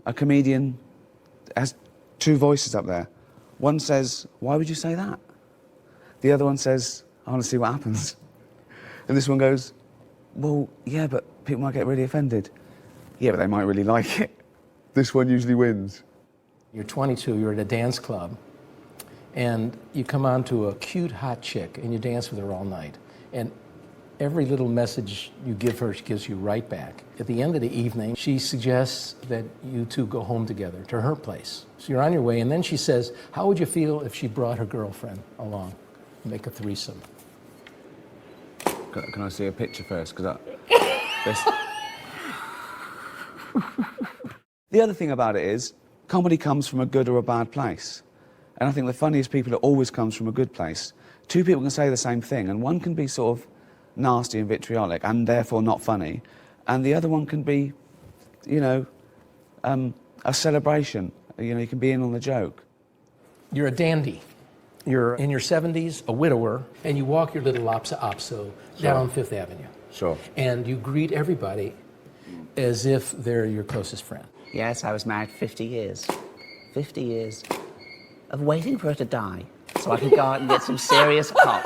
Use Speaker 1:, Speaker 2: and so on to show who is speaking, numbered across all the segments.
Speaker 1: a comedian has two voices up there. One says, why would you say that? The other one says, I want to see what happens. And this one goes, well, yeah, but people might get really offended. Yeah, but they might really like it. This one usually wins.
Speaker 2: You're 22, you're at a dance club, and you come on to a cute, hot chick, and you dance with her all night. And every little message you give her, she gives you right back. At the end of the evening, she suggests that you two go home together to her place. So you're on your way, and then she says, how would you feel if she brought her girlfriend along? Make a threesome.
Speaker 1: Can I see a picture first? Because The other thing about it is, comedy comes from a good or a bad place. And I think the funniest people, it always comes from a good place. Two people can say the same thing, and one can be sort of nasty and vitriolic, and therefore not funny. And the other one can be, you know, a celebration. You know, you can be in on the joke.
Speaker 2: You're a dandy. You're in your 70s, a widower, and you walk your little opso down Fifth Avenue.
Speaker 1: Sure.
Speaker 2: And you greet everybody as if they're your closest friend.
Speaker 3: Yes, I was married 50 years. 50 years of waiting for her to die so I could go out and get some serious cock.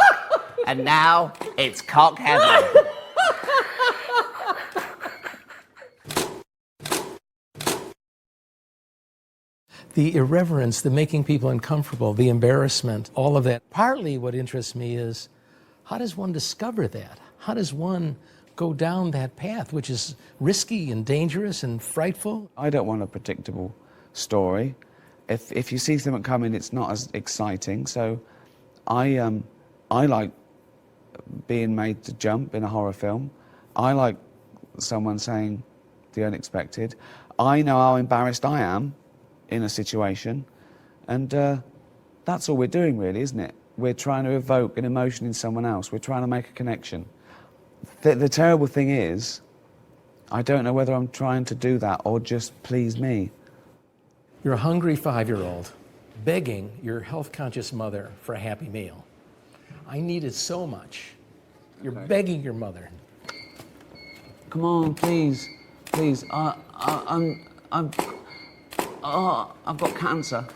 Speaker 3: And now it's cock heaven.
Speaker 2: The irreverence, the making people uncomfortable, the embarrassment, all of that. Partly what interests me is, how does one discover that? How does one go down that path, which is risky and dangerous and frightful?
Speaker 1: I don't want a predictable story. If you see something coming, it's not as exciting. So I like being made to jump in a horror film. I like someone saying the unexpected. I know how embarrassed I am in a situation, and that's all we're doing, really, isn't it? We're trying to evoke an emotion in someone else. We're trying to make a connection. The terrible thing is, I don't know whether I'm trying to do that or just please me.
Speaker 2: You're a hungry 5-year-old begging your health-conscious mother for a Happy Meal. I need it so much. You're begging your mother.
Speaker 1: Come on, please, please. I've got cancer.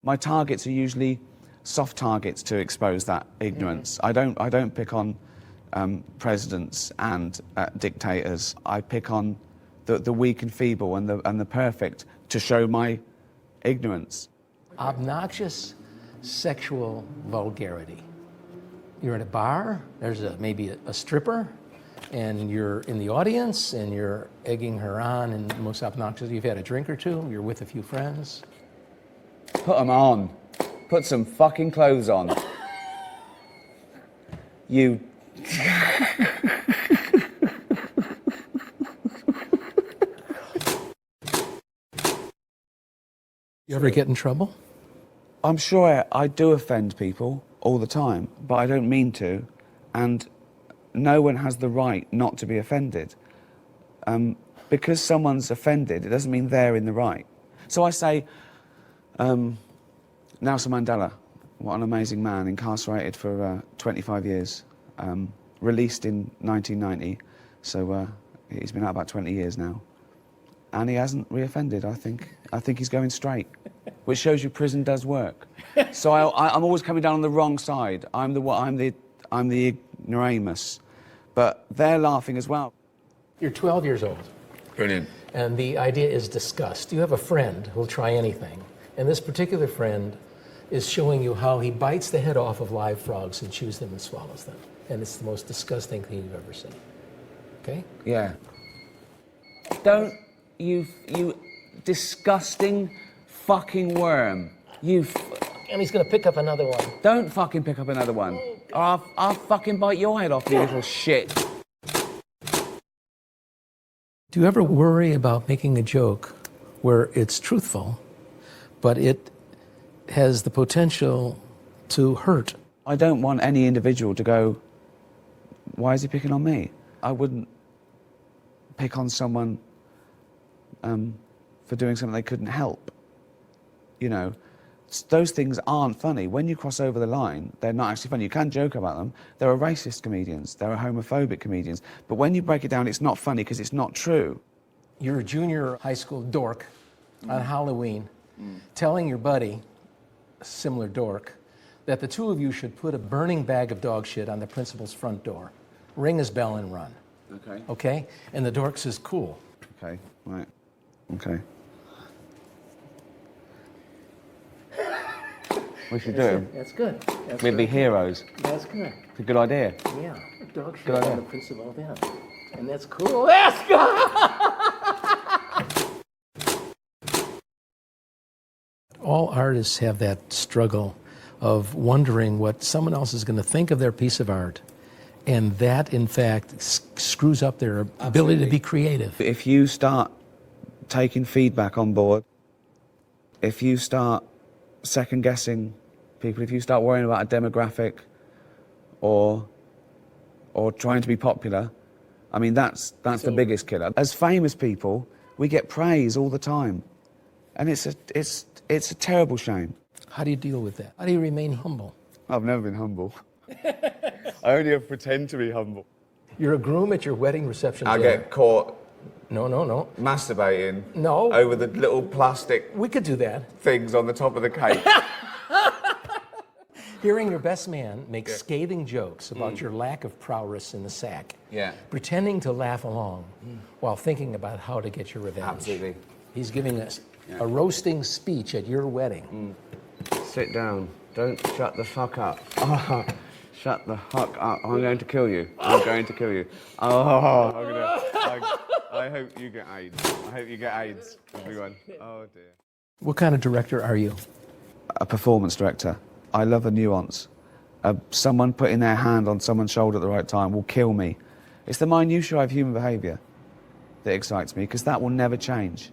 Speaker 1: My targets are usually soft targets to expose that ignorance. I don't pick on presidents and dictators. I pick on the weak and feeble and the perfect to show my ignorance.
Speaker 2: Obnoxious sexual vulgarity. You're at a bar, there's maybe a stripper, and you're in the audience, and you're egging her on, and most obnoxious, you've had a drink or two, you're with a few friends.
Speaker 1: Put them on. Put some fucking clothes on. You...
Speaker 2: You ever get in trouble?
Speaker 1: I'm sure I do offend people all the time, but I don't mean to, and no one has the right not to be offended. Because someone's offended, it doesn't mean they're in the right. So I say, Nelson Mandela, what an amazing man, incarcerated for 25 years, released in 1990, so he's been out about 20 years now. And he hasn't reoffended, I think. I think he's going straight, which shows you prison does work. So I'm always coming down on the wrong side. I'm the ignoramus, but they're laughing as well.
Speaker 2: You're 12 years old.
Speaker 1: Brilliant.
Speaker 2: And the idea is disgust. You have a friend who'll try anything, and this particular friend is showing you how he bites the head off of live frogs and chews them and swallows them. And it's the most disgusting thing you've ever seen. Okay?
Speaker 1: Yeah. Don't, you disgusting fucking worm.
Speaker 2: And he's gonna pick up another one.
Speaker 1: Don't fucking pick up another one. Or I'll fucking bite your head off, you little shit.
Speaker 2: Do you ever worry about making a joke where it's truthful, but it has the potential to hurt?
Speaker 1: I don't want any individual to go, why is he picking on me? I wouldn't pick on someone for doing something they couldn't help. You know, those things aren't funny. When you cross over the line, they're not actually funny. You can joke about them. There are racist comedians. There are homophobic comedians. But when you break it down, it's not funny because it's not true.
Speaker 2: You're a junior high school dork on Halloween, telling your buddy, a similar dork, that the two of you should put a burning bag of dog shit on the principal's front door, ring his bell and run.
Speaker 1: Okay.
Speaker 2: Okay? And the dork says, cool.
Speaker 1: Okay, right. Okay. We should do it.
Speaker 2: That's good. That's
Speaker 1: We'd be heroes.
Speaker 2: That's good.
Speaker 1: It's a good idea.
Speaker 2: Yeah. Dog shit
Speaker 1: Good idea.
Speaker 2: on the principal then. And that's cool. That's good. All artists have that struggle of wondering what someone else is going to think of their piece of art. And that, in fact, screws up their ability to be creative.
Speaker 1: If you start taking feedback on board, if you start second-guessing people, if you start worrying about a demographic or trying to be popular, I mean, that's the biggest killer. As famous people, we get praise all the time. And it's a terrible shame.
Speaker 2: How do you deal with that? How do you remain humble?
Speaker 1: I've never been humble. I only ever pretend to be humble.
Speaker 2: You're a groom at your wedding reception
Speaker 1: I
Speaker 2: dinner.
Speaker 1: get caught
Speaker 2: No.
Speaker 1: masturbating
Speaker 2: No.
Speaker 1: over the little plastic
Speaker 2: We could do that.
Speaker 1: things on the top of the cake.
Speaker 2: Hearing your best man make scathing jokes about your lack of prowess in the sack.
Speaker 1: Yeah.
Speaker 2: Pretending to laugh along while thinking about how to get your revenge.
Speaker 1: Absolutely.
Speaker 2: He's giving us a roasting speech at your wedding.
Speaker 1: Sit down. Don't shut the fuck up. Shut the fuck up. I'm going to kill you. I'm going to kill you. I hope you get AIDS. I hope you get AIDS, everyone. Oh, dear.
Speaker 2: What kind of director are you?
Speaker 1: A performance director. I love a nuance. Someone putting their hand on someone's shoulder at the right time will kill me. It's the minutiae of human behaviour that excites me, because that will never change.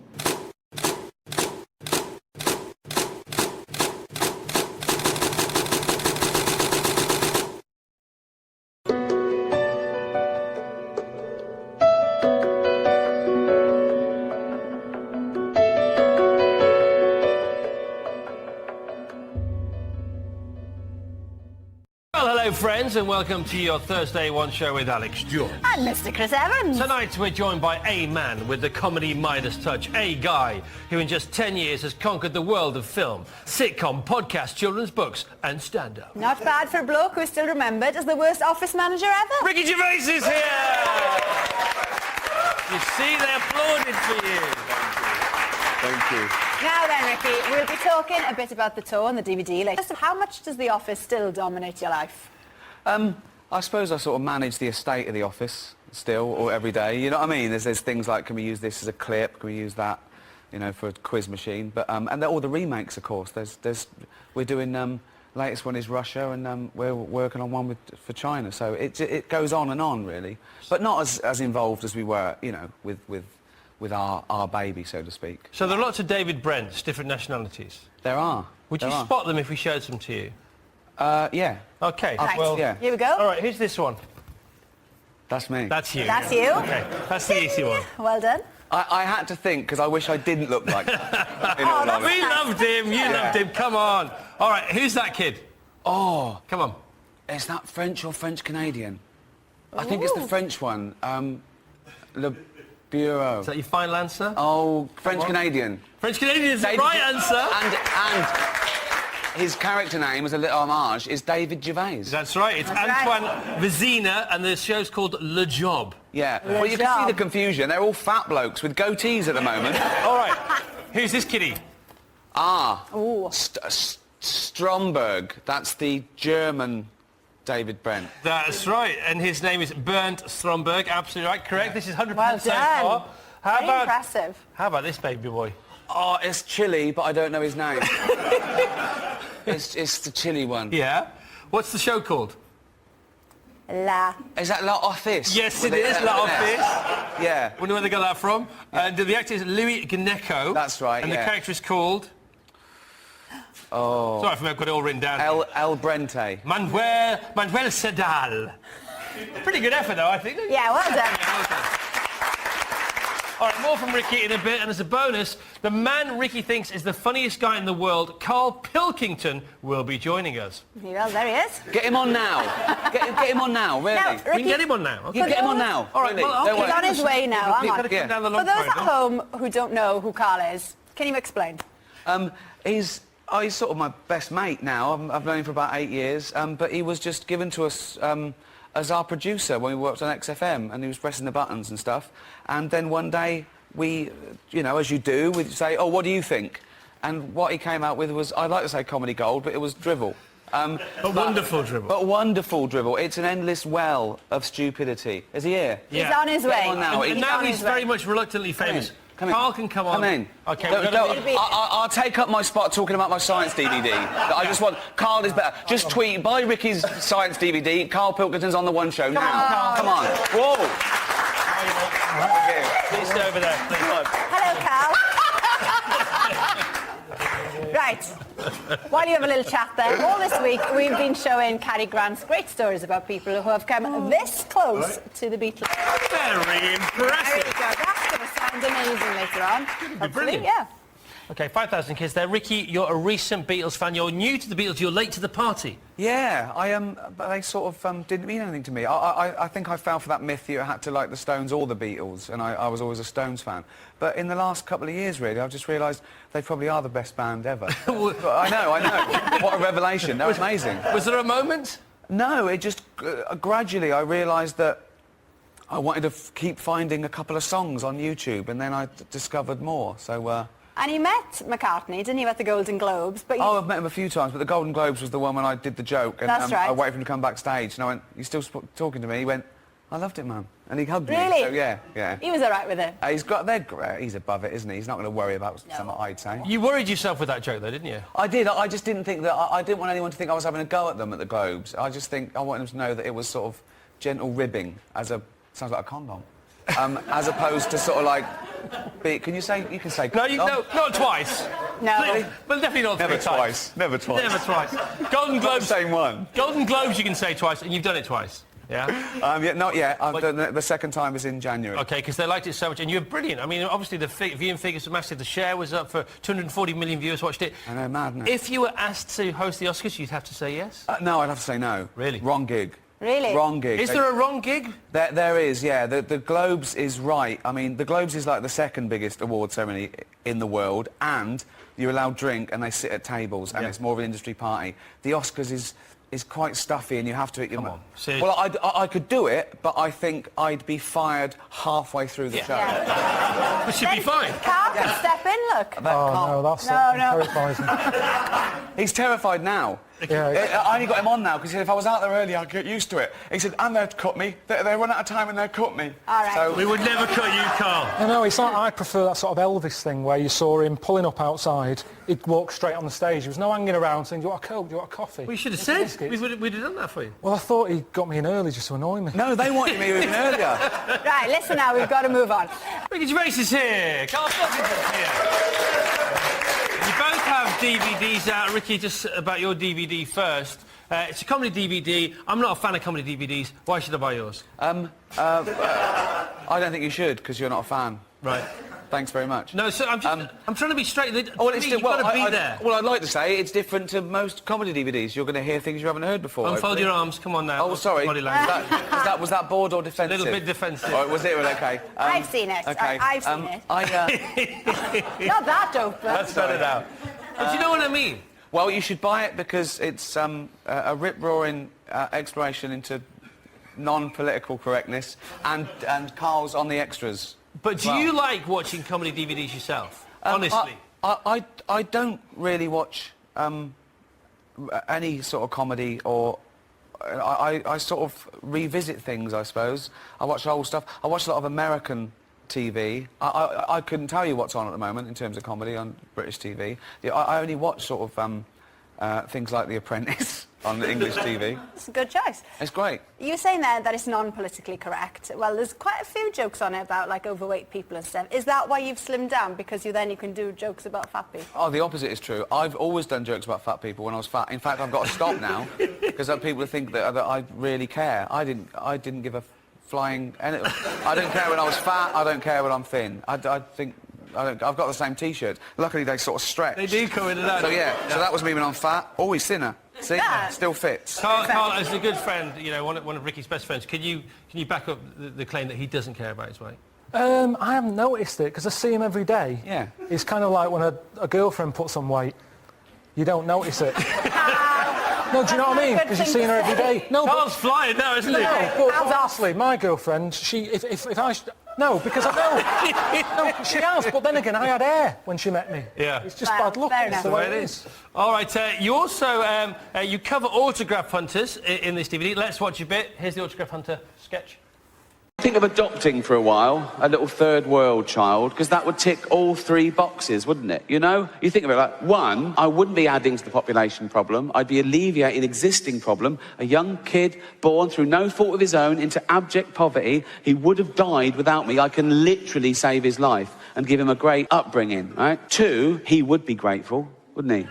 Speaker 4: Well, hello, friends, and welcome to your Thursday One Show with Alex George.
Speaker 5: And Mr. Chris Evans.
Speaker 4: Tonight, we're joined by a man with the comedy Midas touch, a guy who in just 10 years has conquered the world of film, sitcom, podcast, children's books, and stand-up.
Speaker 5: Not bad for a bloke who's still remembered as the worst office manager ever.
Speaker 4: Ricky Gervais is here! You see, they applauded for you.
Speaker 1: Thank you.
Speaker 5: Now then, Ricky, we'll be talking a bit about the tour and the DVD later. So how much does The Office still dominate your life?
Speaker 1: I suppose I sort of manage the estate of the office still, or every day. You know what I mean? There's things like, can we use this as a clip? Can we use that, you know, for a quiz machine? But and all the remakes, of course. We're doing latest one is Russia, and we're working on one for China. So it goes on and on, really, but not as involved as we were, you know, with our baby, so to speak.
Speaker 4: So there are lots of David Brents, different nationalities.
Speaker 1: There are.
Speaker 4: Would you spot them if we showed them to you?
Speaker 1: Yeah.
Speaker 4: Okay.
Speaker 5: Right,
Speaker 4: Well,
Speaker 1: yeah.
Speaker 5: here we go.
Speaker 4: all right, who's this one?
Speaker 1: That's me.
Speaker 4: That's you.
Speaker 5: That's you.
Speaker 4: Okay, that's the easy one.
Speaker 5: Well done.
Speaker 1: I had to think, because I wish I didn't look like that. in all
Speaker 5: that's
Speaker 1: honesty.
Speaker 4: We loved him, you loved him, come on. All right, who's that kid?
Speaker 1: Oh,
Speaker 4: Come on.
Speaker 1: is that French or French-Canadian? I think it's the French one. Le Bureau.
Speaker 4: Is that your final answer?
Speaker 1: Oh, French-Canadian.
Speaker 4: French-Canadian is the
Speaker 1: David-
Speaker 4: right answer.
Speaker 1: And his character name, as a little homage, is David Gervais.
Speaker 4: That's right, it's
Speaker 5: That's right.
Speaker 4: Antoine Vézina, and the show's called Le Job.
Speaker 1: Yeah. Well, you can see
Speaker 5: job.
Speaker 1: the confusion. They're all fat blokes with goatees at the moment.
Speaker 4: All right, who's this kiddie?
Speaker 5: Ooh.
Speaker 1: Stromberg. That's the German David Brent.
Speaker 4: That's right, and his name is Bernd Stromberg, absolutely right, correct. This is 100%
Speaker 5: Well
Speaker 4: so
Speaker 5: done.
Speaker 4: far.
Speaker 5: Very impressive.
Speaker 4: How about this baby boy?
Speaker 1: Oh, it's Chili, but I don't know his name. it's the Chili one.
Speaker 4: Yeah. What's the show called?
Speaker 5: La.
Speaker 1: Is that La Office?
Speaker 4: Yes, it
Speaker 1: With
Speaker 4: is,
Speaker 1: the-
Speaker 4: La Office.
Speaker 1: Yeah.
Speaker 4: Wonder where they got that from. And the actor is Louis Gnecco.
Speaker 1: That's right,
Speaker 4: And
Speaker 1: yeah.
Speaker 4: the character is called...
Speaker 1: Oh.
Speaker 4: Sorry if I've got it all written down.
Speaker 1: El Brente.
Speaker 4: Manuel Sedal. Pretty good effort, though, I think.
Speaker 5: Yeah, well done.
Speaker 4: Yeah, well done. All right, more from Ricky in a bit, and as a bonus, the man Ricky thinks is the funniest guy in the world, Karl Pilkington, will be joining us.
Speaker 5: Well, there he is.
Speaker 1: Get him on now. Get him on now, really.
Speaker 5: Now,
Speaker 4: We
Speaker 5: Ricky,
Speaker 4: can get him on now. Okay.
Speaker 1: You get him on now.
Speaker 4: All right,
Speaker 1: really.
Speaker 4: well,
Speaker 1: Don't
Speaker 4: okay.
Speaker 5: he's
Speaker 1: worry.
Speaker 5: on his way now. Hang
Speaker 4: You've got
Speaker 5: on.
Speaker 4: to come down the
Speaker 5: For
Speaker 4: long
Speaker 5: those at
Speaker 4: corridor.
Speaker 5: home who don't know who Karl is, can you explain?
Speaker 1: He's sort of my best mate now. I've known him for about 8 years, but he was just given to us as our producer when we worked on XFM, and he was pressing the buttons and stuff. And then one day we, you know, as you do, we'd say, oh, what do you think? And what he came out with was, I'd like to say comedy gold, but it was drivel.
Speaker 4: But wonderful dribble.
Speaker 1: But wonderful drivel. It's an endless well of stupidity. Is he here?
Speaker 4: Yeah.
Speaker 5: He's on his way.
Speaker 1: Get him on now.
Speaker 4: And now
Speaker 5: on
Speaker 4: he's
Speaker 5: his
Speaker 4: very
Speaker 5: way.
Speaker 4: much reluctly famous.
Speaker 1: Come in.
Speaker 4: Karl can come on.
Speaker 1: Come in.
Speaker 4: Okay,
Speaker 1: No,
Speaker 4: we're
Speaker 1: no,
Speaker 4: gonna
Speaker 5: be-
Speaker 1: I'll take up my spot talking about my science DVD. I just want... Karl is better. Just tweet, buy Ricky's science DVD. Karl Pilkington's on the One Show now. Come on. Whoa.
Speaker 4: Please stay over there, please.
Speaker 5: Hello, Karl. Right. While you have a little chat there, all this week we've been showing Cary Grant's great stories about people who have come this close to the Beatles.
Speaker 4: Very
Speaker 5: There you
Speaker 4: impressive.
Speaker 5: go. That's going to sound amazing later on. Hopefully,
Speaker 4: brilliant.
Speaker 5: yeah.
Speaker 4: Okay, 5,000 kids there. Ricky, you're a recent Beatles fan. You're new to the Beatles. You're late to the party.
Speaker 1: Yeah, I am. But they sort of didn't mean anything to me. I think I fell for that myth that you had to like the Stones or the Beatles, and I was always a Stones fan. But in the last couple of years, really, I've just realised they probably are the best band ever. I know. What a revelation. They're amazing.
Speaker 4: Was there a moment?
Speaker 1: No, it just gradually I realised that I wanted to keep finding a couple of songs on YouTube, and then I discovered more. So.
Speaker 5: And you met McCartney, didn't you, at the Golden Globes? But you...
Speaker 1: Oh, I've met him a few times, but the Golden Globes was the one when I did the joke, and
Speaker 5: That's right.
Speaker 1: I waited for him to come backstage, and I went, "You still talking to me?" He went, "I loved it, man," and he hugged me.
Speaker 5: Really?
Speaker 1: So yeah.
Speaker 5: He was all right with it.
Speaker 1: He's above it, isn't he? He's not going to worry about something I'd say.
Speaker 4: You worried yourself with that joke, though, didn't you?
Speaker 1: I did. I just didn't think that. I didn't want anyone to think I was having a go at them at the Globes. I just think I wanted them to know that it was sort of gentle ribbing, sounds like a condom, as opposed to sort of like. Can you say? You can say.
Speaker 4: No, no, not twice.
Speaker 5: No.
Speaker 4: Please. Well, definitely not
Speaker 1: Never
Speaker 4: three times.
Speaker 1: twice. Never twice.
Speaker 4: Never twice. Golden
Speaker 1: Not
Speaker 4: Globes.
Speaker 1: the same one.
Speaker 4: Golden Globes you can say twice, and you've done it twice. Yeah?
Speaker 1: Yeah, not yet. I've done the second time was in January.
Speaker 4: Okay, because they liked it so much, and you're brilliant. I mean, obviously the viewing figures were massive. The share was up for 240 million viewers watched it.
Speaker 1: I know, madness.
Speaker 4: If you were asked to host the Oscars, you'd have to say yes?
Speaker 1: No, I'd have to say no.
Speaker 4: Really?
Speaker 1: Wrong gig.
Speaker 5: Really?
Speaker 1: Wrong gig.
Speaker 4: Is there a wrong gig?
Speaker 1: There is, yeah. The Globes is right. I mean, the Globes is like the second biggest award ceremony in the world, and you're allowed drink, and they sit at tables, and
Speaker 4: Yeah.
Speaker 1: it's more of an industry party. The Oscars is quite stuffy, and you have to...
Speaker 4: Come on, seriously.
Speaker 1: Well, I could do it, but I think I'd be fired halfway through the show.
Speaker 5: Yeah.
Speaker 4: It should be fine.
Speaker 5: Karl can step in, look.
Speaker 2: Oh, no, that's
Speaker 5: No.
Speaker 2: terrifying.
Speaker 1: He's terrified now.
Speaker 2: Yeah.
Speaker 1: I only got him on now because he said if I was out there early, I'd get used to it. He said, and they'd cut me. They run out of time and they'd cut me.
Speaker 5: All right.
Speaker 1: So,
Speaker 4: We would never cut you, Karl.
Speaker 6: No, it's like I prefer that sort of Elvis thing where you saw him pulling up outside, he'd walk straight on the stage. There was no hanging around saying, do you want a Coke, do you want a coffee?
Speaker 4: We should have
Speaker 6: Any
Speaker 4: said.
Speaker 6: biscuits?"
Speaker 4: We'd have done that for you.
Speaker 6: Well, I thought he got me in early just to annoy me.
Speaker 1: no, they wanted me even earlier.
Speaker 5: Right, listen now, we've got to move on.
Speaker 4: Ricky Gervais is here. Karl Pilkington's here. You both have DVDs out. Ricky, just about your DVD first. It's a comedy DVD. I'm not a fan of comedy DVDs. Why should I buy yours?
Speaker 1: I don't think you should because you're not a fan.
Speaker 4: Right.
Speaker 1: Thanks very much.
Speaker 4: No, so I'm trying to be straight. You've
Speaker 1: well,
Speaker 4: got to be there.
Speaker 1: Well, I'd like to say it's different to most comedy DVDs. You're going to hear things you haven't heard before.
Speaker 4: Unfold
Speaker 1: hopefully.
Speaker 4: your arms. Come on now.
Speaker 1: Oh, sorry.
Speaker 4: Body language.
Speaker 1: Was that bored or defensive?
Speaker 4: A little bit defensive.
Speaker 1: Oh, was it? Well, okay.
Speaker 5: I've seen it.
Speaker 1: Okay.
Speaker 5: I've seen it. Not that dope, but...
Speaker 4: Let's spell it out. But you know what I mean?
Speaker 1: Well, you should buy it because it's a rip-roaring exploration into non-political correctness, and Karl's on the extras.
Speaker 4: But do you like watching comedy DVDs yourself? Honestly.
Speaker 1: I don't really watch any sort of comedy, or I sort of revisit things, I suppose. I watch old stuff. I watch a lot of American TV. I couldn't tell you what's on at the moment in terms of comedy on British TV. I only watch sort of things like The Apprentice on the English TV.
Speaker 5: It's a good choice.
Speaker 1: It's great.
Speaker 5: You were saying there that it's non-politically correct. Well, there's quite a few jokes on it about, like, overweight people and stuff. Is that why you've slimmed down? Because you can do jokes about fat people?
Speaker 1: Oh, the opposite is true. I've always done jokes about fat people when I was fat. In fact, I've got to stop now because people think that I really care. I didn't give a flying. And I don't care when I was fat. I don't care when I'm thin. I think I've got the same T-shirt. Luckily, they sort of stretch.
Speaker 4: They do come in and out.
Speaker 1: So yeah. So that was me when I'm fat. Always thinner. See, still fits.
Speaker 4: Carl, as a good friend, you know, one of Ricky's best friends, can you back up the claim that he doesn't care about his weight?
Speaker 6: I haven't noticed it because I see him every day.
Speaker 1: Yeah.
Speaker 6: It's kind of like when a girlfriend puts on weight, you don't notice it. No, do you know what I mean? Because you're seeing her every day. No,
Speaker 4: Carl's flying now, isn't he?
Speaker 6: No, but honestly, my girlfriend, if I... No, because I know. No, she has, but then again, I had hair when she met me.
Speaker 4: Yeah.
Speaker 6: It's just bad luck. That's the way it is.
Speaker 4: All right, you also, you cover autograph hunters in this DVD. Let's watch a bit. Here's the autograph hunter sketch.
Speaker 1: Think of adopting for a while, a little third world child, because that would tick all 3 boxes, wouldn't it? You know? You think of it like, 1, I wouldn't be adding to the population problem. I'd be alleviating an existing problem. A young kid born through no fault of his own into abject poverty. He would have died without me. I can literally save his life and give him a great upbringing, right? 2, he would be grateful, wouldn't he?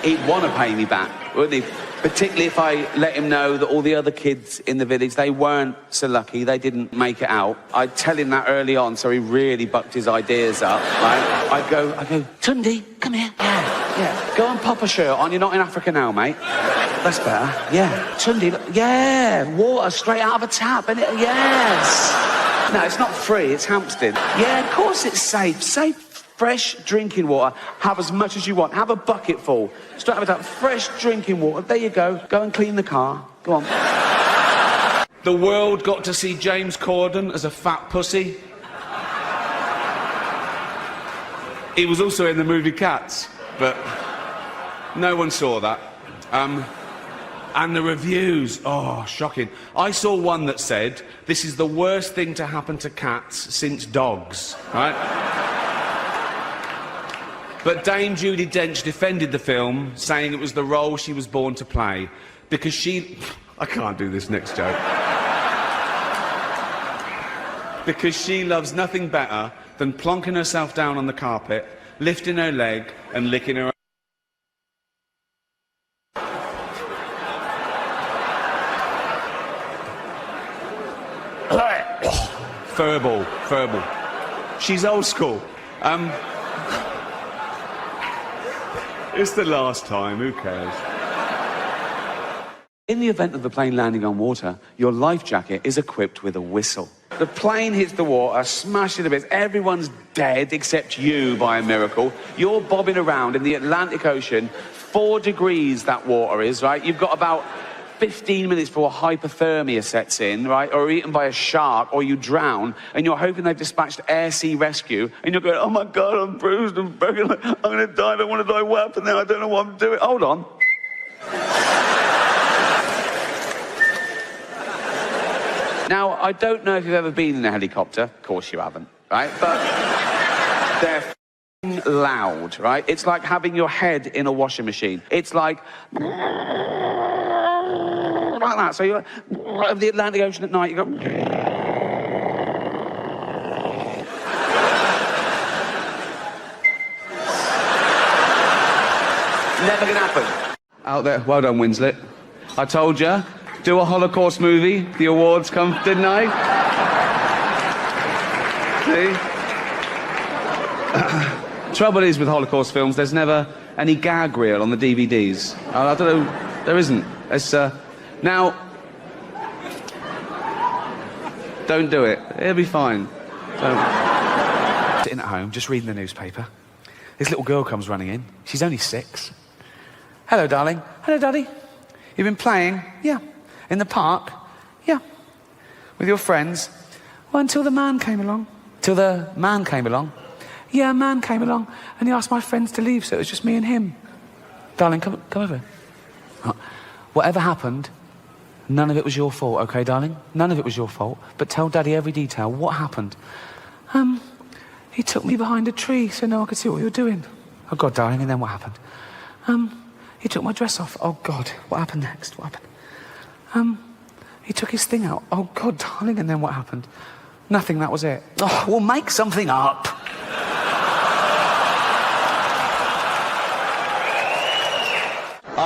Speaker 1: He'd want to pay me back, wouldn't he? Particularly if I let him know that all the other kids in the village, they weren't so lucky, they didn't make it out. I'd tell him that early on, so he really bucked his ideas up, right? I'd go, Tundi, come here. Yeah. Go and pop a shirt on, you're not in Africa now, mate. That's better. Yeah. Tundi, yeah, water straight out of a tap, innit? Yes. No, it's not free, it's Hampstead. Yeah, of course it's safe. Safe. Fresh drinking water. Have as much as you want. Have a bucket full. Straight out of a tap. Fresh drinking water. There you go. Go and clean the car. Go on. The world got to see James Corden as a fat pussy. He was also in the movie Cats, but no one saw that. And the reviews, oh, shocking. I saw one that said, this is the worst thing to happen to cats since dogs, right? But Dame Judi Dench defended the film, saying it was the role she was born to play, because she... I can't do this next joke. Because she loves nothing better than plonking herself down on the carpet, lifting her leg and licking her... Furball. She's old school. It's the last time, who cares? In the event of the plane landing on water, your life jacket is equipped with a whistle. The plane hits the water, smashes to bits, everyone's dead except you by a miracle. You're bobbing around in the Atlantic Ocean, 4 degrees that water is, right? You've got about 15 minutes before hypothermia sets in, right? Or eaten by a shark, or you drown, and you're hoping they've dispatched air sea rescue, and you're going, oh my God, I'm bruised and broken, I'm going to die, I don't want to die, what happened now, I don't know what I'm doing. Hold on. Now, I don't know if you've ever been in a helicopter. Of course you haven't, right? But they're f***ing loud, right? It's like having your head in a washing machine. It's like that. So you're over the Atlantic Ocean at night, you go... Never gonna happen. Out there, well done, Winslet. I told you, do a Holocaust movie, the awards come, didn't I? See? Trouble is with Holocaust films, there's never any gag reel on the DVDs. I don't know, there isn't. It's, now, don't do it. It'll be fine. Don't. Sitting at home, just reading the newspaper. This little girl comes running in. She's only 6. Hello, darling. Hello, Daddy. You've been playing? Yeah. In the park? Yeah. With your friends? Well, until the man came along. Till the man came along? Yeah, a man came along, and he asked my friends to leave, so it was just me and him. Darling, come over. Whatever happened, none of it was your fault, okay, darling? None of it was your fault. But tell Daddy every detail. What happened? He took me behind a tree so no one could see what you were doing. Oh, God, darling, and then what happened? He took my dress off. Oh, God, what happened next? What happened? He took his thing out. Oh, God, darling, and then what happened? Nothing, that was it. Oh, well, make something up.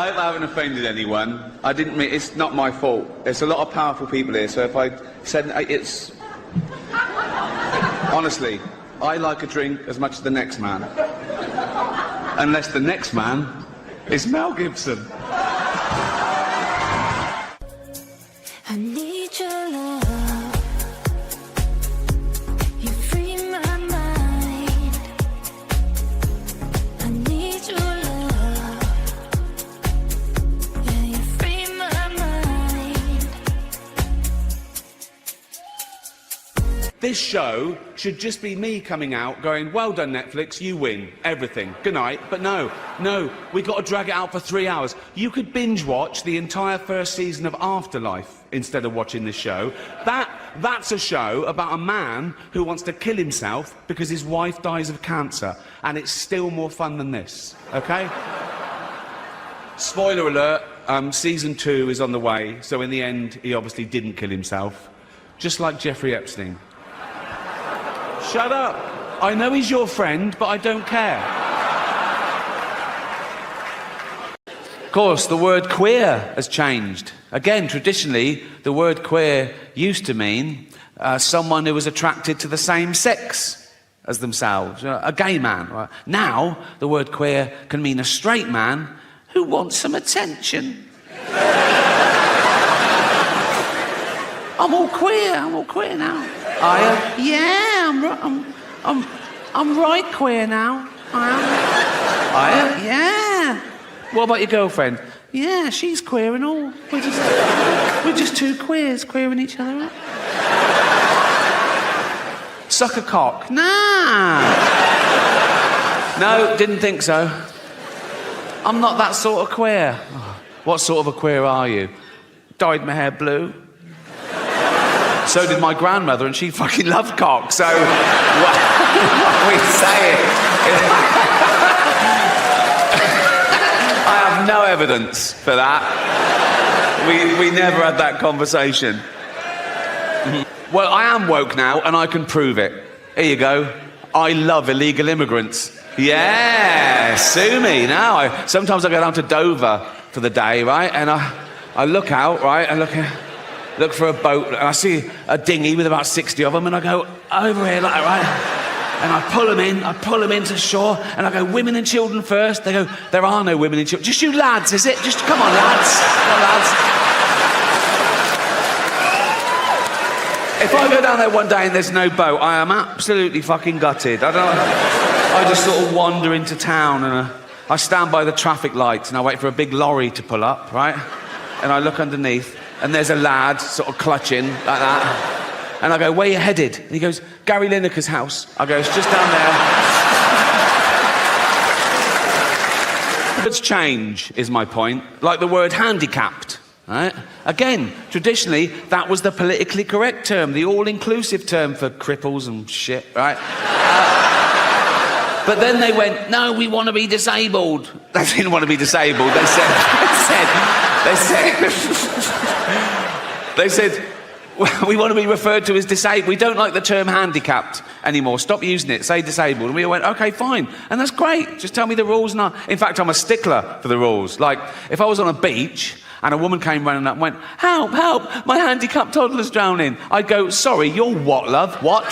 Speaker 1: I hope I haven't offended anyone. I didn't mean... It's not my fault. There's a lot of powerful people here, so if I said... It's... Honestly, I like a drink as much as the next man. Unless the next man is Mel Gibson.
Speaker 7: I need your love. You free my mind. I need your love. Yeah, you free my mind.
Speaker 1: This show should just be me coming out going, well done, Netflix, you win everything. Good night. But no, we got to drag it out for 3 hours. You could binge watch the entire first season of Afterlife instead of watching this show. That's a show about a man who wants to kill himself because his wife dies of cancer, and it's still more fun than this, okay? Spoiler alert, season 2 is on the way, so in the end, he obviously didn't kill himself, just like Jeffrey Epstein. Shut up. I know he's your friend, but I don't care. Of course, the word queer has changed. Again, traditionally, the word queer used to mean someone who was attracted to the same sex as themselves, a gay man. Right? Now, the word queer can mean a straight man who wants some attention. I'm all queer now. I'm right queer now. Yeah. What about your girlfriend? Yeah, she's queer and all. We're just two queers queering each other up. Suck a cock? Nah. No, didn't think so. I'm not that sort of queer. What sort of a queer are you? Dyed my hair blue. So did my grandmother, and she fucking loved cock, so... what we say it. I have no evidence for that. We never had that conversation. Well, I am woke now, and I can prove it. Here you go. I love illegal immigrants. Yeah, sue me now. Sometimes I go down to Dover for the day, right, and I look out, right, and look for a boat, and I see a dinghy with about 60 of them, and I go over here, like, right, and I pull them into shore, and I go, women and children first. They go, there are no women and children. Just you lads, is it? Just, come on, lads. Come on, lads. If I go down there one day and there's no boat, I am absolutely fucking gutted. I just sort of wander into town, and I stand by the traffic lights, and I wait for a big lorry to pull up, right, and I look underneath, and there's a lad sort of clutching like that. And I go, where you headed? And he goes, Gary Lineker's house. I go, it's just down there. Words change, is my point. Like the word handicapped, right? Again, traditionally, that was the politically correct term, the all-inclusive term for cripples and shit, right? But then they went, no, we want to be disabled. They didn't want to be disabled. They said, we want to be referred to as disabled. We don't like the term handicapped anymore. Stop using it. Say disabled. And we went, OK, fine. And that's great. Just tell me the rules. And in fact, I'm a stickler for the rules. Like, if I was on a beach and a woman came running up and went, help, help, my handicapped toddler's drowning, I'd go, sorry, you're what, love? What?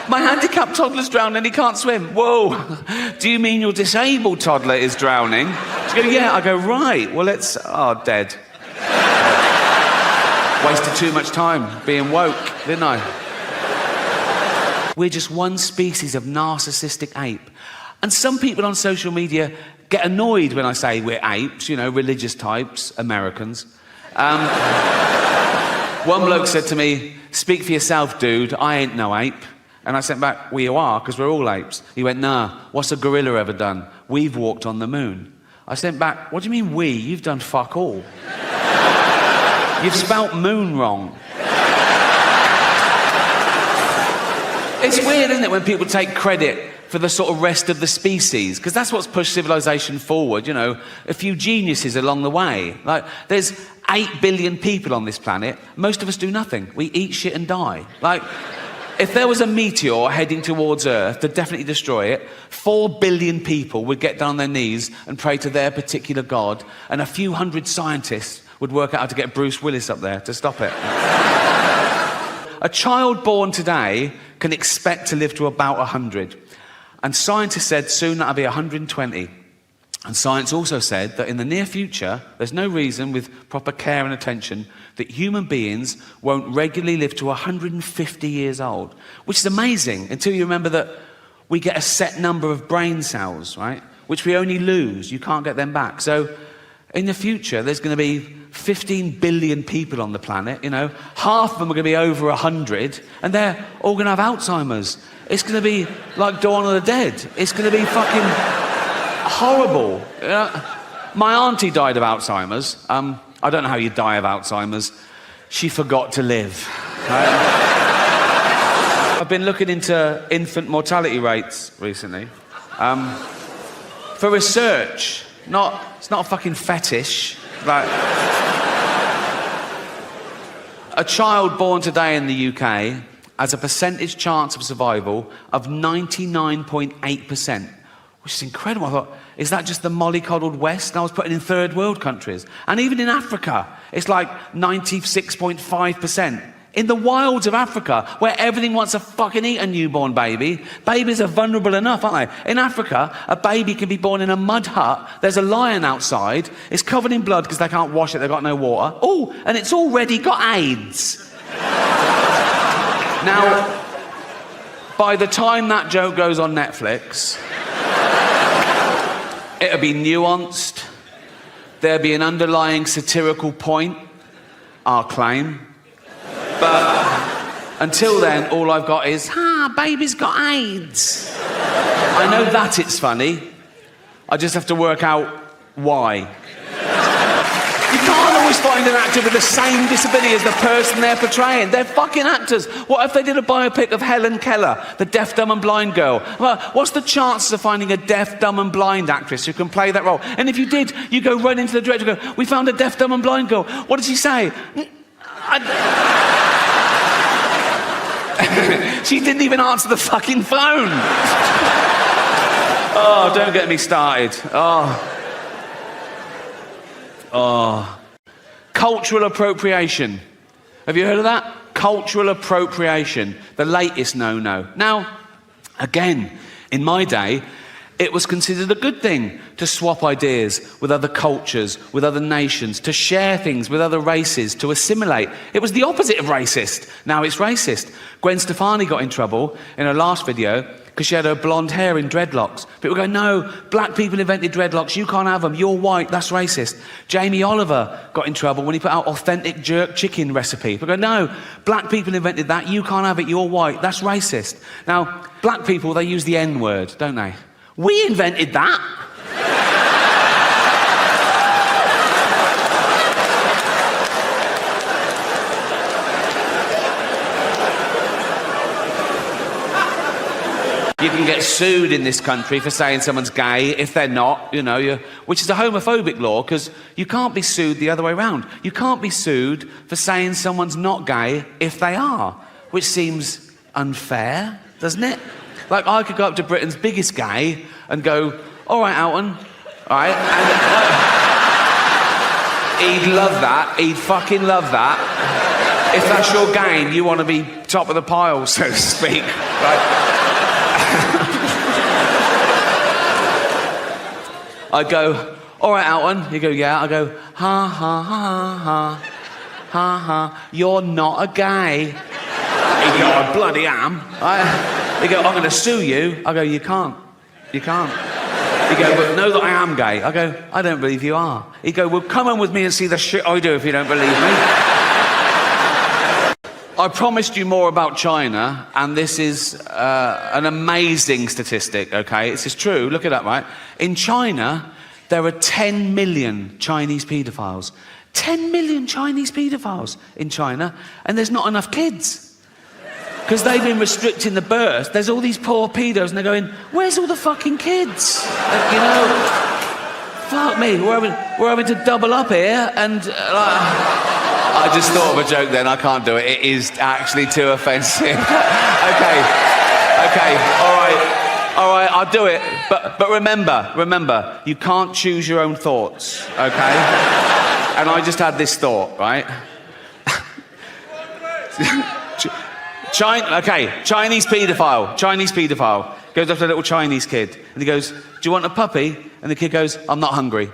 Speaker 1: My handicapped toddler's drowning and he can't swim. Whoa. Do you mean your disabled toddler is drowning? She goes, yeah. I go, right. Well, it's... Oh, dead. Wasted too much time being woke, didn't I? We're just one species of narcissistic ape. And some people on social media get annoyed when I say we're apes, you know, religious types, Americans. One bloke said to me, speak for yourself, dude, I ain't no ape. And I sent back, well, you are, because we're all apes. He went, nah, what's a gorilla ever done? We've walked on the moon. I sent back, what do you mean we? You've done fuck all. You've spelt moon wrong. It's weird, isn't it, when people take credit for the sort of rest of the species, because that's what's pushed civilization forward, you know, a few geniuses along the way. Like, there's 8 billion people on this planet. Most of us do nothing. We eat shit and die. Like, if there was a meteor heading towards Earth to definitely destroy it, 4 billion people would get down on their knees and pray to their particular god, and a few hundred scientists would work out how to get Bruce Willis up there to stop it. A child born today can expect to live to about 100. And scientists said soon that'll be 120. And science also said that in the near future, there's no reason with proper care and attention that human beings won't regularly live to 150 years old, which is amazing until you remember that we get a set number of brain cells, right? Which we only lose. You can't get them back. So in the future, there's going to be 15 billion people on the planet, you know. Half of them are going to be over 100, and they're all going to have Alzheimer's. It's going to be like Dawn of the Dead. It's going to be fucking horrible. My auntie died of Alzheimer's. I don't know how you die of Alzheimer's. She forgot to live. I've been looking into infant mortality rates recently. For research. It's not a fucking fetish. Like, a child born today in the UK has a percentage chance of survival of 99.8%, which is incredible. I thought, is that just the mollycoddled West? And I was putting in third world countries. And even in Africa, it's like 96.5%. In the wilds of Africa, where everything wants to fucking eat a newborn baby, babies are vulnerable enough, aren't they? In Africa, a baby can be born in a mud hut. There's a lion outside. It's covered in blood because they can't wash it. They've got no water. Oh, and it's already got AIDS. Now, by the time that joke goes on Netflix, it'll be nuanced. There'll be an underlying satirical point, I'll claim. But until then, all I've got is, baby's got AIDS. I know that it's funny. I just have to work out why. You can't always find an actor with the same disability as the person they're portraying. They're fucking actors. What if they did a biopic of Helen Keller, the deaf, dumb and blind girl? Well, what's the chances of finding a deaf, dumb and blind actress who can play that role? And if you did, you go right into the director and go, we found a deaf, dumb and blind girl. What did she say? She didn't even answer the fucking phone. Oh, don't get me started. Cultural appropriation. Have you heard of that? Cultural appropriation. The latest no-no. Now, again, in my day, it was considered a good thing to swap ideas with other cultures, with other nations, to share things with other races, to assimilate. It was the opposite of racist. Now it's racist. Gwen Stefani got in trouble in her last video because she had her blonde hair in dreadlocks. People go, no, black people invented dreadlocks, you can't have them, you're white, that's racist. Jamie Oliver got in trouble when he put out authentic jerk chicken recipe. People go, no, black people invented that, you can't have it, you're white, that's racist. Now, black people, they use the N-word, don't they? We invented that. You can get sued in this country for saying someone's gay if they're not, which is a homophobic law because you can't be sued the other way around. You can't be sued for saying someone's not gay if they are, which seems unfair, doesn't it? Like, I could go up to Britain's biggest gay and go, all right, Alton, all right? And he'd love that. He'd fucking love that. If that's your game, you want to be top of the pile, so to speak, right? I'd go, all right, Alton. He'd go, yeah. I'd go, ha, ha, ha, ha, ha, ha, you're not a gay. He'd go, I bloody am. He'd go, I'm going to sue you. I go, you can't. You can't. He'd go, but know that I am gay. I go, I don't believe you are. He'd go, well, come on with me and see the shit I do if you don't believe me. I promised you more about China, and this is an amazing statistic, okay? This is true. Look it up, right? In China, there are 10 million Chinese paedophiles. 10 million Chinese paedophiles in China, and there's not enough kids. Because they've been restricting the birth. There's all these poor pedos, and they're going, where's all the fucking kids? Fuck me, we're having to double up here, and I just thought of a joke then. I can't do it. It is actually too offensive. Okay, all right, I'll do it. But remember, you can't choose your own thoughts, okay? And I just had this thought, right? Chinese paedophile goes up to a little Chinese kid and he goes, "Do you want a puppy?" And the kid goes, "I'm not hungry."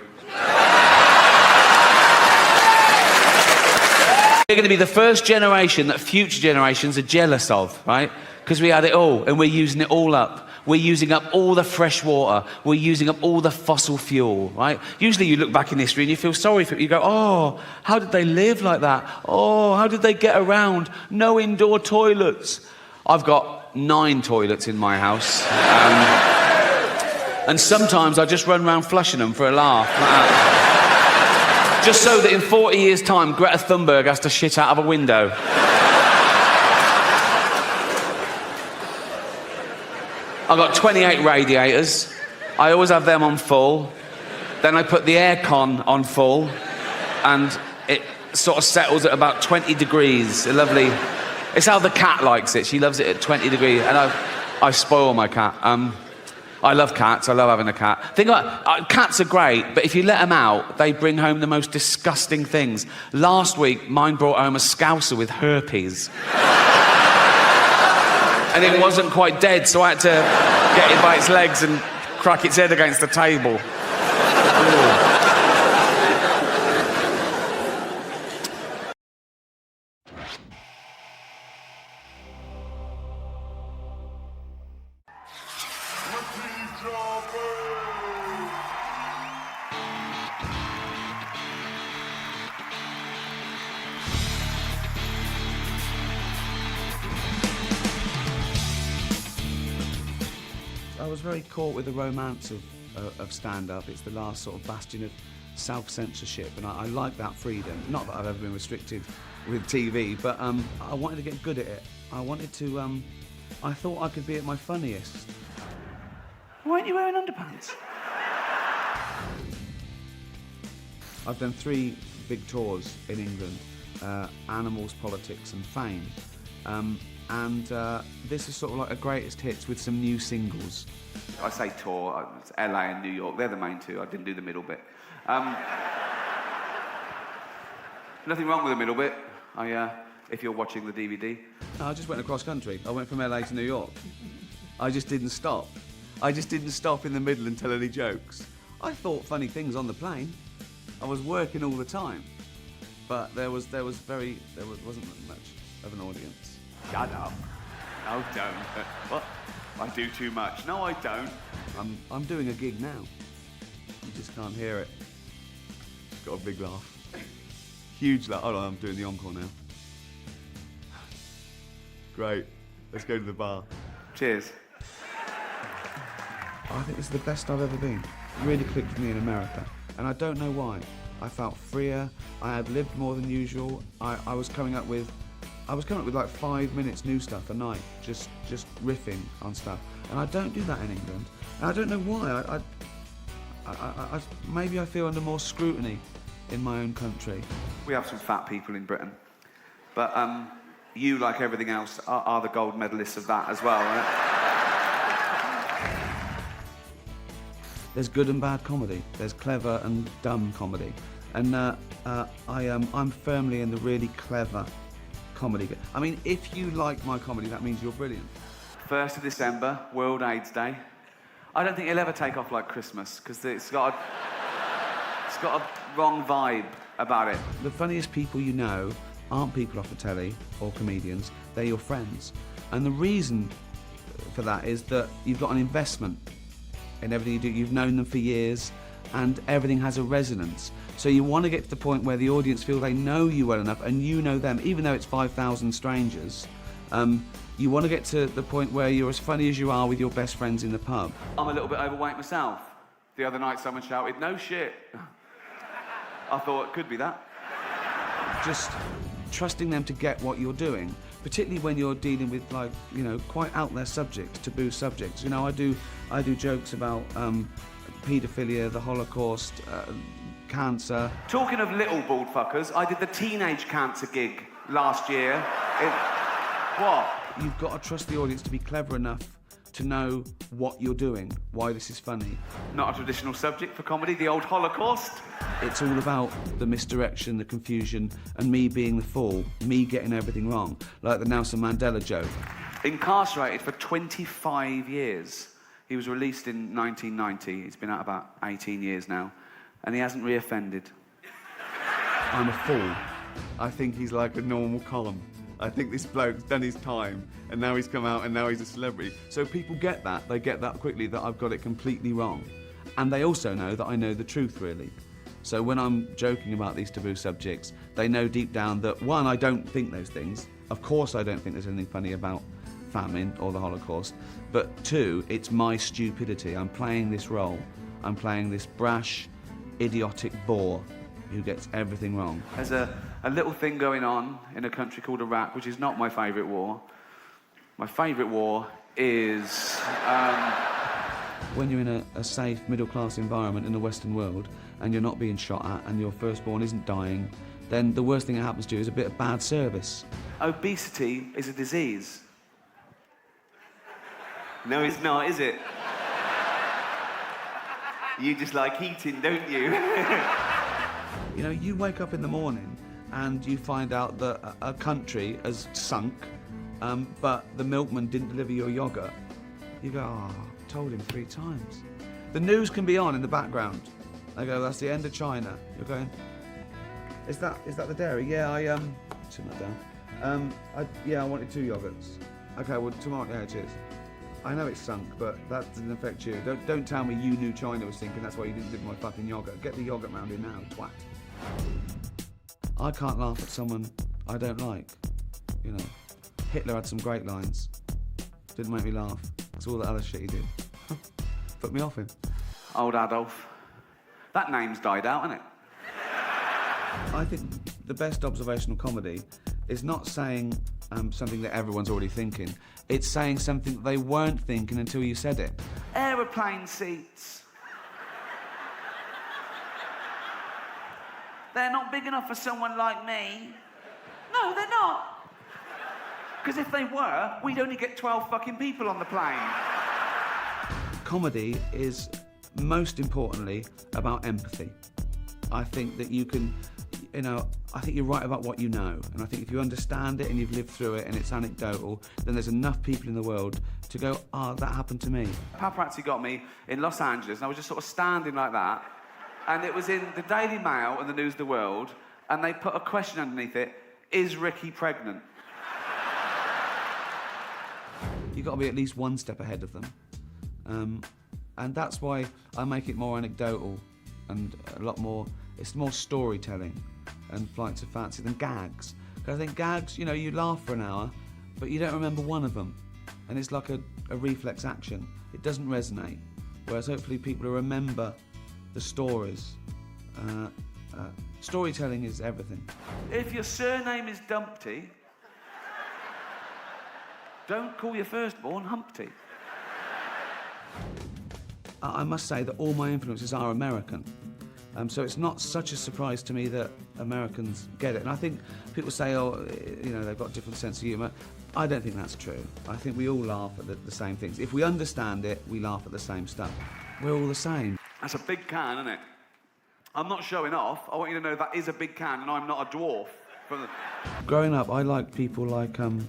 Speaker 1: We're going to be the first generation that future generations are jealous of, right? Because we had it all and we're using it all up. We're using up all the fresh water. We're using up all the fossil fuel, right? Usually you look back in history and you feel sorry for it. You go, oh, how did they live like that? Oh, how did they get around? No indoor toilets. I've got 9 toilets in my house. And sometimes I just run around flushing them for a laugh. Just so that in 40 years' time, Greta Thunberg has to shit out of a window. I've got 28 radiators. I always have them on full. Then I put the aircon on full, and it sort of settles at about 20 degrees. A lovely... It's how the cat likes it. She loves it at 20 degrees, and I spoil my cat. I love cats. I love having a cat. Think about it, cats are great, but if you let them out, they bring home the most disgusting things. Last week, mine brought home a scouser with herpes. And it wasn't quite dead, so I had to get it by its legs and crack its head against the table. I was very caught with the romance of stand-up. It's the last sort of bastion of self-censorship, and I like that freedom. Not that I've ever been restricted with TV, but I wanted to get good at it. I wanted to, I thought I could be at my funniest. Why aren't you wearing underpants? I've done 3 big tours in England, Animals, Politics and Fame. This is sort of like a greatest hits with some new singles. I say tour, it's LA and New York, they're the main 2, I didn't do the middle bit. Nothing wrong with the middle bit, if you're watching the DVD. I just went across country, I went from LA to New York. I just didn't stop. I just didn't stop in the middle and tell any jokes. I thought funny things on the plane. I was working all the time. But there wasn't much of an audience. Shut up. No, don't. What? I do too much. No, I don't. I'm doing a gig now. You just can't hear it. Got a big laugh. Huge laugh. Hold on, I'm doing the encore now. Great. Let's go to the bar. Cheers. I think this is the best I've ever been. It really clicked for me in America. And I don't know why. I felt freer. I had lived more than usual. I was coming up with like 5 minutes new stuff a night, just riffing on stuff. And I don't do that in England. And I don't know why. Maybe I feel under more scrutiny in my own country. We have some fat people in Britain. But you, like everything else, are the gold medalists of that as well, right? There's good and bad comedy. There's clever and dumb comedy. And I'm firmly in the really clever comedy. I mean, if you like my comedy, that means you're brilliant. 1st of December, World AIDS Day. I don't think it'll ever take off like Christmas, because it's got a wrong vibe about it. The funniest people you know aren't people off the telly or comedians, they're your friends. And the reason for that is that you've got an investment in everything you do. You've known them for years, and everything has a resonance. So you want to get to the point where the audience feel they know you well enough and you know them, even though it's 5,000 strangers. You want to get to the point where you're as funny as you are with your best friends in the pub. I'm a little bit overweight myself. The other night someone shouted, "No shit." I thought it could be that. Just trusting them to get what you're doing, particularly when you're dealing with, like, you know, quite out there subjects, taboo subjects. You know, I do jokes about paedophilia, the Holocaust, cancer.
Speaker 8: Talking of little bald fuckers, I did the teenage cancer gig last year. What?
Speaker 1: You've got to trust the audience to be clever enough to know what you're doing, why this is funny.
Speaker 8: Not a traditional subject for comedy, the old Holocaust.
Speaker 1: It's all about the misdirection, the confusion, and me being the fool, me getting everything wrong, like the Nelson Mandela joke.
Speaker 8: Incarcerated for 25 years. He was released in 1990. He's been out about 18 years now, and he hasn't reoffended.
Speaker 1: I'm a fool. I think he's like a normal con. I think this bloke's done his time, and now he's come out, and now he's a celebrity. So people get that. They get that quickly, that I've got it completely wrong. And they also know that I know the truth, really. So when I'm joking about these taboo subjects, they know deep down that, one, I don't think those things. Of course I don't think there's anything funny about famine or the Holocaust. But two, it's my stupidity. I'm playing this role. I'm playing this brash, idiotic bore who gets everything wrong.
Speaker 8: There's a little thing going on in a country called Iraq, which is not my favourite war. My favourite war is...
Speaker 1: When you're in a safe, middle-class environment in the Western world, and you're not being shot at, and your firstborn isn't dying, then the worst thing that happens to you is a bit of bad service.
Speaker 8: Obesity is a disease. No, it's not, is it? You just like eating, don't you?
Speaker 1: You know, you wake up in the morning and you find out that a country has sunk, but the milkman didn't deliver your yoghurt. You go, oh, I told him 3 times. The news can be on in the background. They go, that's the end of China. You're going, is that the dairy? Yeah, turn that down. I wanted 2 yogurts. Okay, well, tomorrow, yeah, cheers. I know it's sunk, but that doesn't affect you. Don't tell me you knew China was sinking, that's why you didn't deliver my fucking yogurt. Get the yogurt round here now, twat. I can't laugh at someone I don't like. You know, Hitler had some great lines. Didn't make me laugh. It's all the other shit he did. Put me off him.
Speaker 8: Old Adolf. That name's died out, hasn't it?
Speaker 1: I think the best observational comedy is not saying something that everyone's already thinking. It's saying something that they weren't thinking until you said it.
Speaker 8: Aeroplane seats. They're not big enough for someone like me. No, they're not. Because if they were, we'd only get 12 fucking people on the plane.
Speaker 1: Comedy is, most importantly, about empathy. I think that you can, you know, I think you're right about what you know. And I think if you understand it and you've lived through it and it's anecdotal, then there's enough people in the world to go, oh, that happened to me.
Speaker 8: Paparazzi got me in Los Angeles, and I was just sort of standing like that. And it was in the Daily Mail and the News of the World, and they put a question underneath it, is Ricky pregnant?
Speaker 1: You've got to be at least one step ahead of them. And that's why I make it more anecdotal and a lot more, it's more storytelling and flights of fancy than gags. Because I think gags, you know, you laugh for an hour, but you don't remember one of them. And it's like a reflex action. It doesn't resonate. Whereas hopefully people will remember the stories. Storytelling is everything.
Speaker 8: If your surname is Dumpty, don't call your firstborn Humpty.
Speaker 1: I must say that all my influences are American. So it's not such a surprise to me that Americans get it. And I think people say, oh, you know, they've got a different sense of humour. I don't think that's true. I think we all laugh at the same things. If we understand it, we laugh at the same stuff. We're all the same.
Speaker 8: That's a big can, isn't it? I'm not showing off. I want you to know that is a big can and I'm not a dwarf.
Speaker 1: Growing up, I liked people like, you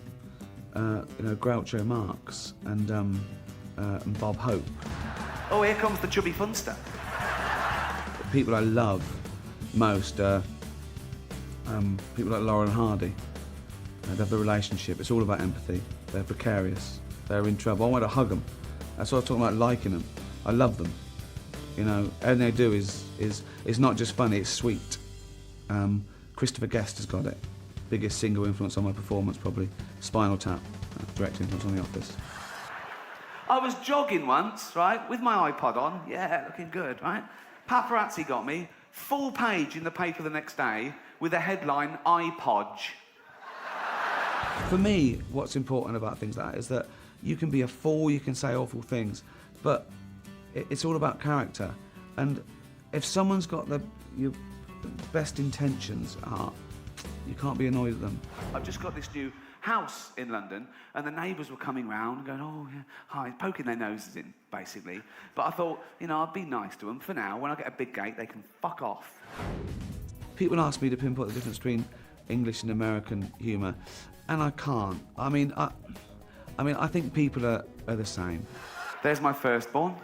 Speaker 1: know, Groucho Marx and Bob Hope.
Speaker 8: Oh, here comes the chubby funster.
Speaker 1: People I love most are people like Laurel and Hardy. They have the relationship. It's all about empathy. They're precarious. They're in trouble. I want to hug them. That's what I'm talking about, liking them. I love them. You know, everything they do is not just funny, it's sweet. Christopher Guest has got it. Biggest single influence on my performance, probably. Spinal Tap, direct influence on The Office.
Speaker 8: I was jogging once, right, with my iPod on. Yeah, looking good, right? Paparazzi got me. Full page in the paper the next day with a headline, iPodge.
Speaker 1: For me, what's important about things like that is that you can be a fool, you can say awful things, but it's all about character. And if someone's got your best intentions, you can't be annoyed at them.
Speaker 8: I've just got this new house in London, and the neighbours were coming round and going, oh, yeah, hi, poking their noses in, basically. But I thought, you know, I'd be nice to them for now. When I get a big gate, they can fuck off.
Speaker 1: People ask me to pinpoint the difference between English and American humour, and I can't. I mean, I think people are the same.
Speaker 8: There's my firstborn,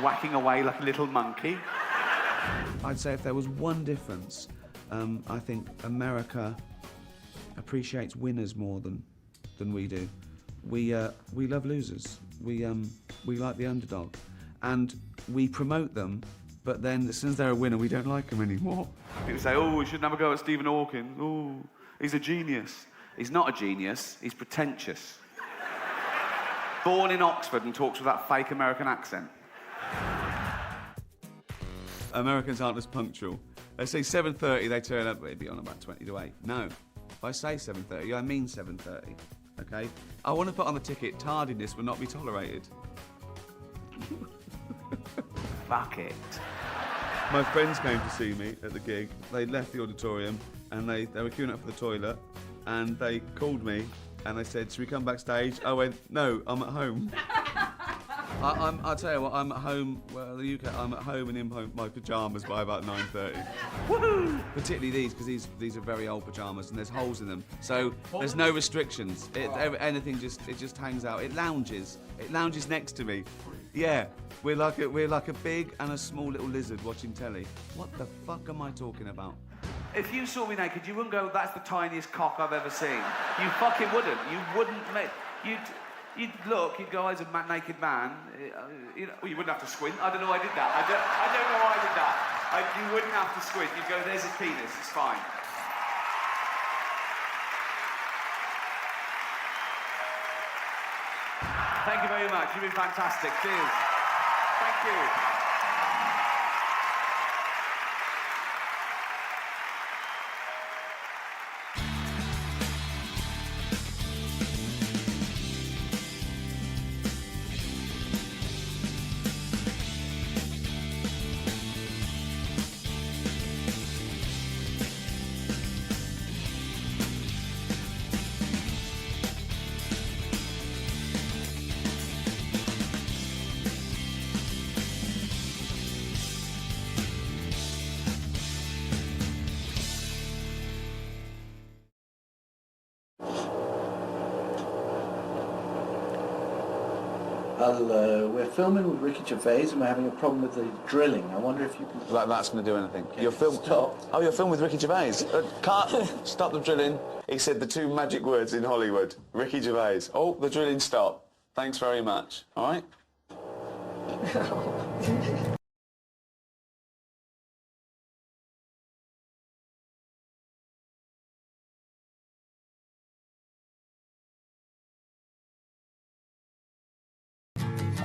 Speaker 8: whacking away like a little monkey.
Speaker 1: I'd say if there was one difference, I think America appreciates winners more than we do. We love losers. We like the underdog, and we promote them. But then, as soon as they're a winner, we don't like them anymore.
Speaker 8: People say, oh, we should never go at Stephen Hawking. Oh, he's a genius. He's not a genius. He's pretentious. Born in Oxford and talks with that fake American accent.
Speaker 1: Americans aren't as punctual. They say 7:30, they turn up, it'd be on about 20 to 8. No, if I say 7:30, I mean 7:30, okay? I want to put on the ticket, tardiness will not be tolerated.
Speaker 8: Fuck it.
Speaker 1: My friends came to see me at the gig. They left the auditorium and they were queuing up for the toilet, and they called me and they said, should we come backstage? I went, no, I'm at home. I'll tell you what, I'm at home, well, the UK, I'm at home and in my pyjamas by about 9:30. Woohoo! Particularly these, because these are very old pyjamas and there's holes in them. So there's no restrictions. Anything just hangs out. It lounges next to me. Yeah, we're like a big and a small little lizard watching telly. What the fuck am I talking about?
Speaker 8: If you saw me naked, you wouldn't go, that's the tiniest cock I've ever seen. You fucking wouldn't. You wouldn't make... You'd look, you'd go, as a naked man, you wouldn't have to squint. I don't know why I did that. I don't know why I did that. You wouldn't have to squint. You'd go, there's his penis, it's fine. Thank you very much. You've been fantastic. Cheers. Thank you.
Speaker 9: Hello, we're filming with Ricky Gervais and we're having a problem with the drilling. I wonder if you can...
Speaker 1: That's going to do anything.
Speaker 9: You're Stop.
Speaker 1: Oh, you're filming with Ricky Gervais. Can't stop the drilling. He said the two magic words in Hollywood. Ricky Gervais. Oh, the drilling stopped. Thanks very much. All right?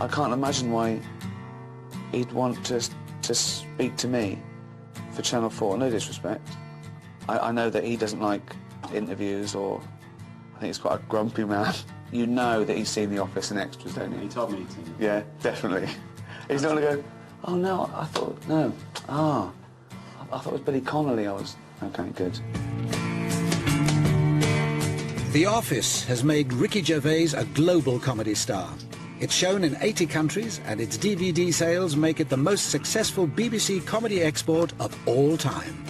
Speaker 1: I can't imagine why he'd want to speak to me for Channel 4. No disrespect. I know that he doesn't like interviews, or I think he's quite a grumpy man. You know that he's seen The Office and Extras, don't you?
Speaker 9: He told me to.
Speaker 1: Yeah, definitely. He's not going to go, oh no, I thought, no. I thought it was Billy Connolly. Okay, good.
Speaker 10: The Office has made Ricky Gervais a global comedy star. It's shown in 80 countries, and its DVD sales make it the most successful BBC comedy export of all time.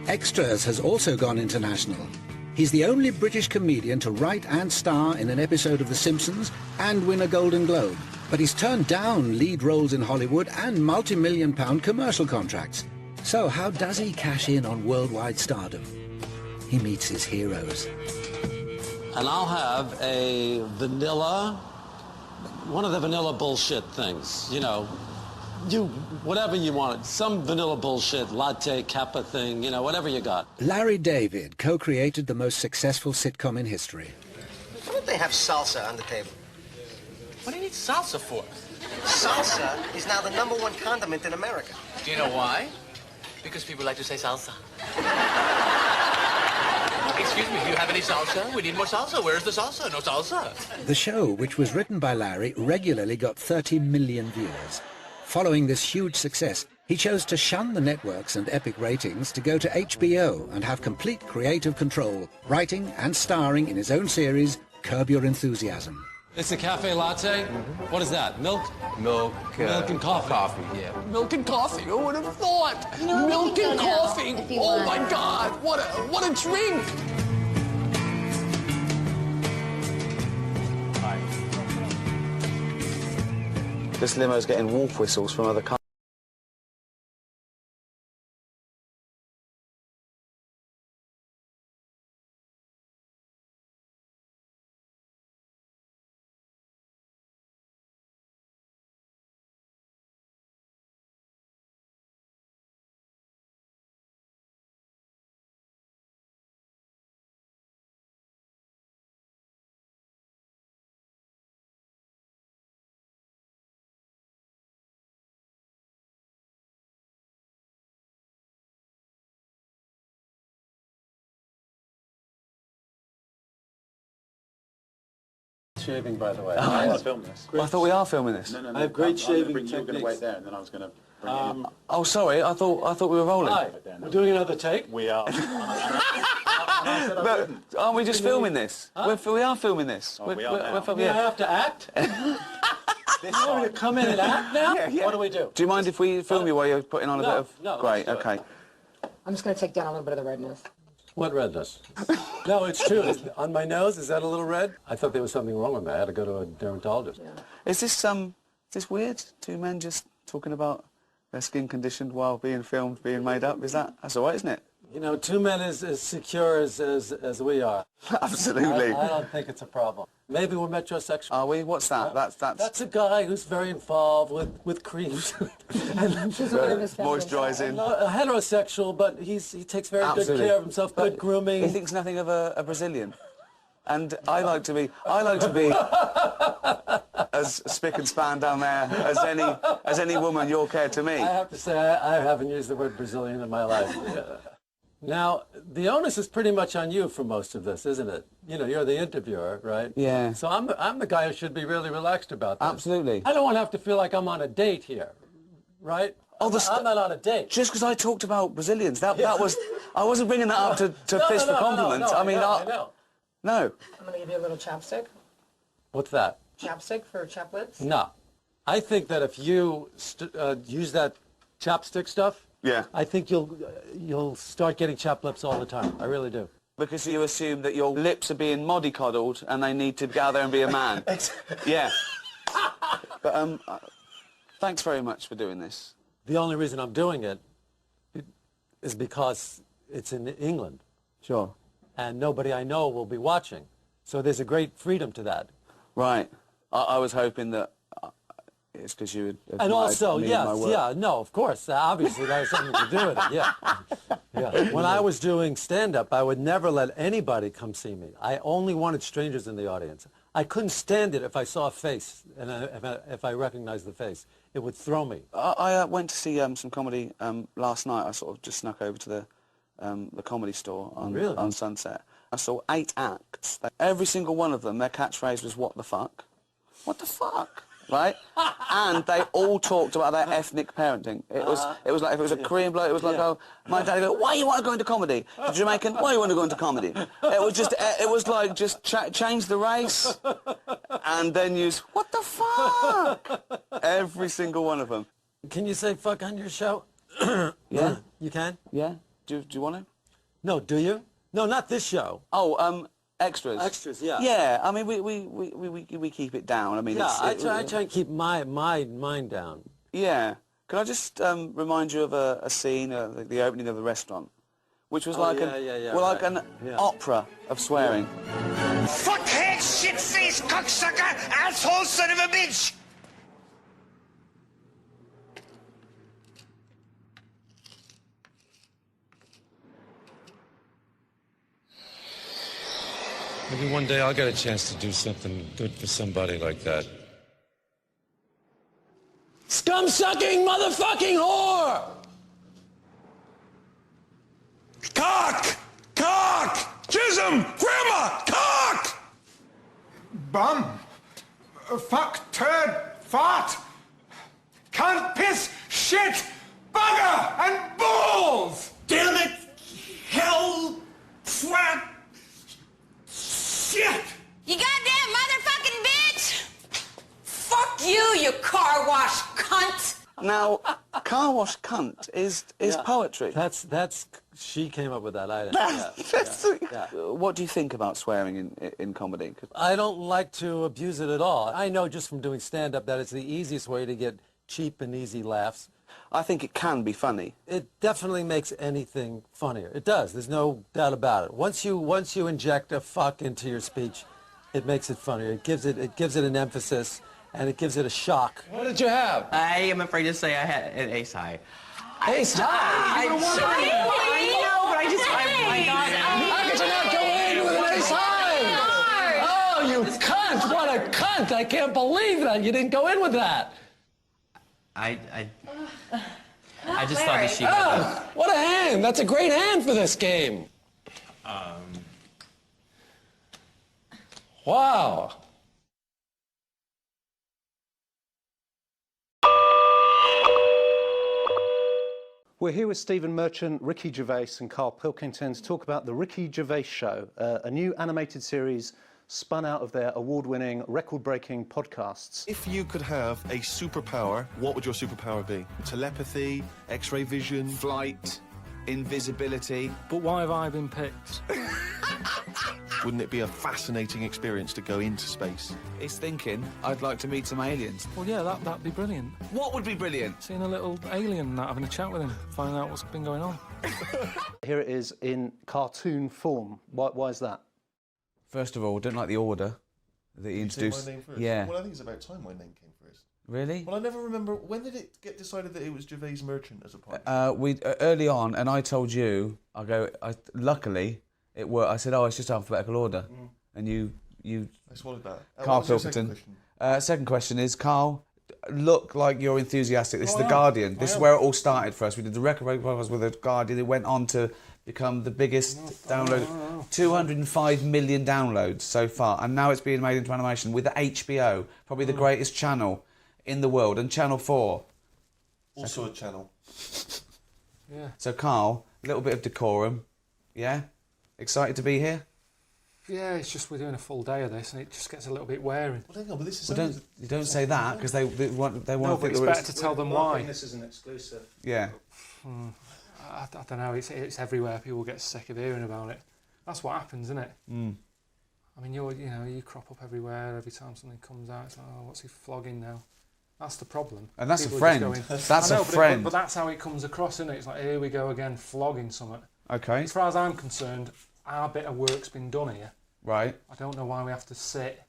Speaker 10: Extras has also gone international. He's the only British comedian to write and star in an episode of The Simpsons and win a Golden Globe. But he's turned down lead roles in Hollywood and multi-million-pound commercial contracts. So how does he cash in on worldwide stardom? He meets his heroes.
Speaker 11: And I'll have a vanilla... one of the vanilla bullshit things, you know, whatever you want, some vanilla bullshit, latte, kappa thing, you know, whatever you got.
Speaker 10: Larry David co-created the most successful sitcom in history.
Speaker 12: Why don't they have salsa on the table?
Speaker 13: What do you need salsa for?
Speaker 12: Salsa is now the #1 condiment in America.
Speaker 13: Do you know why? Because people like to say salsa. Excuse me, do you have any salsa? We need more salsa. Where's the salsa? No salsa.
Speaker 10: The show, which was written by Larry, regularly got 30 million viewers. Following this huge success, he chose to shun the networks and epic ratings to go to HBO and have complete creative control, writing and starring in his own series, Curb Your Enthusiasm.
Speaker 11: It's a cafe latte? What is that, milk?
Speaker 14: Milk
Speaker 11: and coffee.
Speaker 14: Coffee, yeah.
Speaker 11: Milk and coffee, who would have thought?
Speaker 7: No,
Speaker 11: Milk
Speaker 7: you
Speaker 11: and
Speaker 7: can go now,
Speaker 11: coffee,
Speaker 7: if you
Speaker 11: oh
Speaker 7: want.
Speaker 11: my God, what a drink!
Speaker 1: This limo's getting wolf whistles from other cars.
Speaker 15: Shaving, by the way.
Speaker 1: I
Speaker 15: want to film this.
Speaker 1: I thought we are filming this.
Speaker 15: No.
Speaker 11: I have great shaving
Speaker 15: You were going to
Speaker 11: techniques.
Speaker 15: wait there, and then I was going to bring it in.
Speaker 1: Oh, sorry. I thought we were rolling.
Speaker 11: Hi, we're doing another take?
Speaker 15: We are.
Speaker 1: But aren't we just filming this? We are filming this.
Speaker 15: Oh, we are now.
Speaker 11: I have to act? You want me to come in and act now?
Speaker 1: Yeah.
Speaker 11: What do we do?
Speaker 1: Do you mind if we film you while you're putting on a
Speaker 11: No,
Speaker 1: bit of...
Speaker 11: no,
Speaker 1: Great,
Speaker 11: let's do it.
Speaker 1: okay.
Speaker 16: I'm just going to take down a little bit of the redness.
Speaker 11: What redness? No, it's true. On my nose, is that a little red? I thought there was something wrong with me. I had to go to a dermatologist.
Speaker 1: Is this weird? Two men just talking about their skin condition while being filmed, being made up? That's all right, isn't it?
Speaker 11: You know, two men as secure as we are.
Speaker 1: Absolutely.
Speaker 11: I don't think it's a problem. Maybe we're metrosexual.
Speaker 1: Are we? What's that?
Speaker 11: That's a guy who's very involved with creams.
Speaker 1: Moisturising.
Speaker 11: Heterosexual, but he takes very
Speaker 1: Absolutely.
Speaker 11: good care of himself, good grooming.
Speaker 1: He thinks nothing of a Brazilian. And I like to be as spick and span down there as any woman you're cared to me.
Speaker 11: I have to say, I haven't used the word Brazilian in my life. Now, the onus is pretty much on you for most of this, isn't it? You know, you're the interviewer, right?
Speaker 1: Yeah.
Speaker 11: So I'm the guy who should be really relaxed about this.
Speaker 1: Absolutely.
Speaker 11: I don't want to have to feel like I'm on a date here, right? I'm not on a date.
Speaker 1: Just because I talked about Brazilians, that was... I wasn't bringing that up to fist for compliments.
Speaker 11: No,
Speaker 1: I mean,
Speaker 11: I know.
Speaker 1: No.
Speaker 16: I'm going to give you a little chapstick.
Speaker 11: What's that?
Speaker 16: Chapstick for chap lips.
Speaker 11: No. I think that if you use that chapstick stuff,
Speaker 1: yeah,
Speaker 11: I think you'll start getting chapped lips all the time. I really do.
Speaker 1: Because you assume that your lips are being mollycoddled and they need to go out there and be a man. Yeah. But thanks very much for doing this.
Speaker 11: The only reason I'm doing it is because it's in England.
Speaker 1: Sure.
Speaker 11: And nobody I know will be watching. So there's a great freedom to that.
Speaker 1: Right. I was hoping that it's because you had
Speaker 11: And also,
Speaker 1: me and my work.
Speaker 11: no, of course. Obviously, that has something to do with it, yeah. When I was doing stand-up, I would never let anybody come see me. I only wanted strangers in the audience. I couldn't stand it if I saw a face, and if I recognized the face. It would throw me.
Speaker 1: I went to see some comedy last night. I sort of just snuck over to the Comedy Store on Sunset. I saw 8 acts. Every single one of them, their catchphrase was, "What the fuck?" What the fuck? Right? And they all talked about their ethnic parenting. It was like, if it was a Korean bloke, it was like, oh, my dad would go, "Why you want to go into comedy?" The Jamaican, "Why you want to go into comedy?" It was like, just change the race and then use, "What the fuck?" Every single one of them.
Speaker 11: Can you say fuck on your show?
Speaker 1: Yeah.
Speaker 11: You can?
Speaker 1: Yeah. Do you want to?
Speaker 11: No, do you? No, not this show.
Speaker 1: Oh, extras.
Speaker 11: Extras, yeah.
Speaker 1: Yeah, I mean, we keep it down. I mean,
Speaker 11: Yeah, I try and keep my mind down.
Speaker 1: Yeah. Can I just remind you of a scene, the opening of the restaurant, which was like an opera of swearing.
Speaker 17: Fuckhead, shit-faced, cocksucker, asshole, son of a bitch!
Speaker 18: Maybe one day I'll get a chance to do something good for somebody like that.
Speaker 11: Scum-sucking motherfucking whore!
Speaker 17: Cock! Cock! Chisholm! Grandma! Cock!
Speaker 19: Bum! Fuck, turd, fart!
Speaker 17: cunt, piss, shit, bugger, and balls! Damn it! Hell, twat, shit!
Speaker 14: You goddamn motherfucking bitch! Fuck you, you car wash cunt!
Speaker 1: Now, car wash cunt is poetry.
Speaker 11: That's she came up with that item.
Speaker 1: What do you think about swearing in comedy?
Speaker 11: I don't like to abuse it at all. I know just from doing stand-up that it's the easiest way to get cheap and easy laughs.
Speaker 1: I think it can be funny.
Speaker 11: It definitely makes anything funnier. It does. There's no doubt about it. Once you inject a fuck into your speech, it makes it funnier. It gives it an emphasis, and it gives it a shock.
Speaker 19: What did you have?
Speaker 3: I am afraid to say I had an ace high.
Speaker 19: Ace high?
Speaker 3: I know, but I got it.
Speaker 19: How could you not go in with an ace high? Oh, you cunt! What a cunt! I can't believe that you didn't go in with that.
Speaker 3: I just thought that she.
Speaker 19: What a hand! That's a great hand for this game. Wow.
Speaker 20: We're here with Stephen Merchant, Ricky Gervais and Karl Pilkington to talk about The Ricky Gervais Show, a new animated series spun out of their award-winning, record-breaking podcasts.
Speaker 21: If you could have a superpower, what would your superpower be? Telepathy, X-ray vision,
Speaker 1: flight, invisibility.
Speaker 6: But why have I been picked?
Speaker 21: Wouldn't it be a fascinating experience to go into space?
Speaker 1: He's thinking, I'd like to meet some aliens.
Speaker 6: Well, yeah, that'd be brilliant.
Speaker 1: What would be brilliant?
Speaker 6: Seeing a little alien and that, having a chat with him, finding out what's been going on.
Speaker 20: Here it is in cartoon form. Why is that?
Speaker 1: First of all, don't like the order that he introduced.
Speaker 21: My name first?
Speaker 1: Yeah.
Speaker 21: Well, I think it's about time my name came first.
Speaker 1: Really?
Speaker 21: Well, I never remember, when did it get decided that it was Gervais Merchant as a part?
Speaker 1: Early on, and I told you, luckily, it worked. I said, it's just alphabetical order. And you
Speaker 21: I swallowed that.
Speaker 1: Karl
Speaker 21: What was your
Speaker 1: Pilkington.
Speaker 21: second question?
Speaker 1: Second question is, Karl, look like you're enthusiastic. This is The Guardian. This is where it all started for us. We did the record podcast with The Guardian. It went on to become the biggest download. 205 million downloads so far. And now it's being made into animation with HBO, probably the greatest channel in the world. And Channel 4.
Speaker 21: Also a channel.
Speaker 6: Yeah.
Speaker 1: So, Karl, a little bit of decorum. Yeah? Excited to be here?
Speaker 6: Yeah, it's just we're doing a full day of this, and it just gets a little bit wearing.
Speaker 21: Well, hang on, but this is.
Speaker 1: You don't say that because they want.
Speaker 6: No, but it's better to tell them why.
Speaker 20: This is an exclusive.
Speaker 1: Yeah.
Speaker 6: I don't know. It's everywhere. People get sick of hearing about it. That's what happens, isn't it? I mean, you crop up everywhere every time something comes out. It's like, what's he flogging now? That's the problem.
Speaker 1: And that's
Speaker 6: People
Speaker 1: a friend. That's a friend.
Speaker 6: But that's how it comes across, isn't it? It's like, here we go again, flogging something.
Speaker 1: Okay.
Speaker 6: As far as I'm concerned, our bit of work's been done here.
Speaker 1: Right.
Speaker 6: I don't know why we have to sit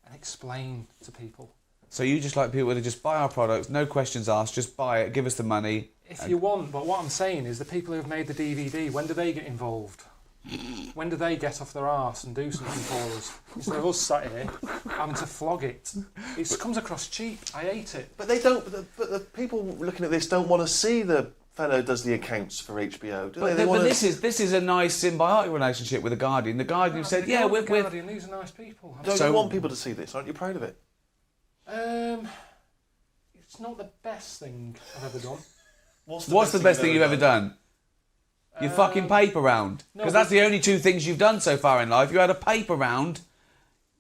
Speaker 6: and explain to people.
Speaker 1: So you just like people to just buy our products, no questions asked, just buy it, give us the money.
Speaker 6: If you want, but what I'm saying is the people who have made the DVD, when do they get involved? When do they get off their arse and do something for us? Instead of us sat here having to flog it. It comes across cheap. I hate it.
Speaker 21: But they don't. But the people looking at this don't want to see the fellow who does the accounts for HBO, do they?
Speaker 1: But this is a nice symbiotic relationship with The Guardian. The Guardian said, yeah, we're...
Speaker 6: Guardian, these are nice people.
Speaker 21: Don't you want people to see this? Aren't you proud of it?
Speaker 6: It's not the best thing I've ever done.
Speaker 1: What's the best thing you've ever done? Your fucking paper round. Because that's the only two things you've done so far in life. You had a paper round,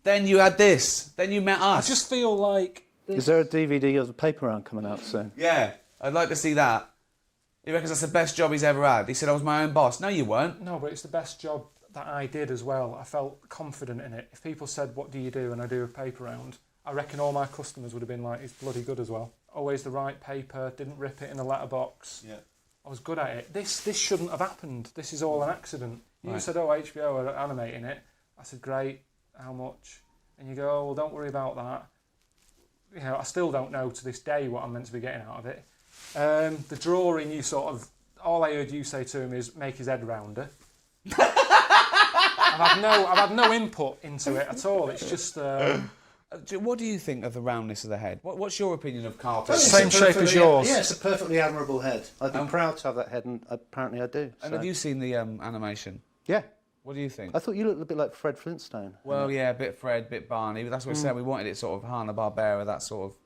Speaker 1: then you had this, then you met us.
Speaker 6: I just feel like...
Speaker 20: Is there a DVD of the paper round coming out soon?
Speaker 1: Yeah, I'd like to see that. He reckons that's the best job he's ever had. He said I was my own boss. No, you weren't.
Speaker 6: No, but it's the best job that I did as well. I felt confident in it. If people said, what do you do? And I do a paper round, I reckon all my customers would have been like, it's bloody good as well. Always the right paper, didn't rip it in a letterbox.
Speaker 21: Yeah.
Speaker 6: I was good at it. This shouldn't have happened. This is all an accident. You
Speaker 1: Right.
Speaker 6: said, HBO are animating it. I said, great, how much? And you go, oh, well, don't worry about that. You know, I still don't know to this day what I'm meant to be getting out of it. The drawing, you sort of, all I heard you say to him is make his head rounder. I've had no input into it at all. It's just.
Speaker 1: What do you think of the roundness of the head? What's your opinion of Karl?
Speaker 6: Same shape as yours.
Speaker 20: Yeah, it's a perfectly admirable head. I'd be proud to have that head, and apparently I do.
Speaker 1: And
Speaker 20: so.
Speaker 1: have you seen the animation?
Speaker 20: Yeah.
Speaker 1: What do you think?
Speaker 20: I thought you looked a bit like Fred Flintstone.
Speaker 1: Well, yeah, a bit Fred, bit Barney, but that's what we said. We wanted it sort of Hanna-Barbera, that sort of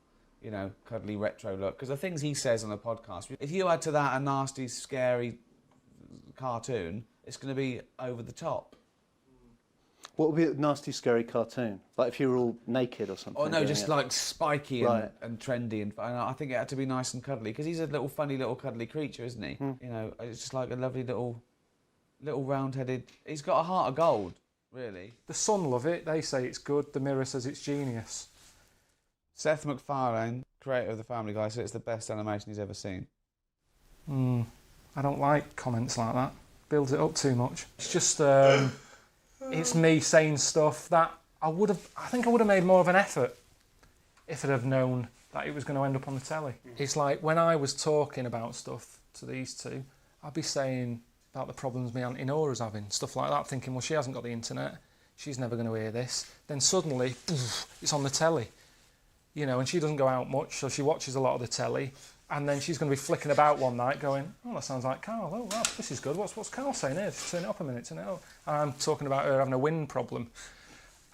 Speaker 1: you know, cuddly retro look. Because the things he says on the podcast, if you add to that a nasty, scary cartoon, it's going to be over the top.
Speaker 20: What would be a nasty, scary cartoon? Like if you were all naked or something?
Speaker 1: Oh no, just
Speaker 20: it?
Speaker 1: like spiky
Speaker 20: Right.
Speaker 1: and trendy, and I think it had to be nice and cuddly because he's a little funny little cuddly creature, isn't he?
Speaker 20: Hmm.
Speaker 1: You know, it's just like a lovely little round-headed. He's got a heart of gold, really.
Speaker 6: The Sun love it. They say it's good. The Mirror says it's genius.
Speaker 1: Seth MacFarlane, creator of the Family Guy, said it's the best animation he's ever seen.
Speaker 6: I don't like comments like that. Builds it up too much. It's just, it's me saying stuff that I think I would have made more of an effort if I'd have known that it was going to end up on the telly. It's like when I was talking about stuff to these two, I'd be saying about the problems my Auntie Nora's having, stuff like that, thinking, well, she hasn't got the internet, she's never going to hear this. Then suddenly, it's on the telly. You know, and she doesn't go out much, so she watches a lot of the telly, and then she's going to be flicking about one night going, oh, that sounds like Karl. Oh, wow, this is good. What's Karl saying here? Turn it up a minute, turn it up. And I'm talking about her having a wind problem.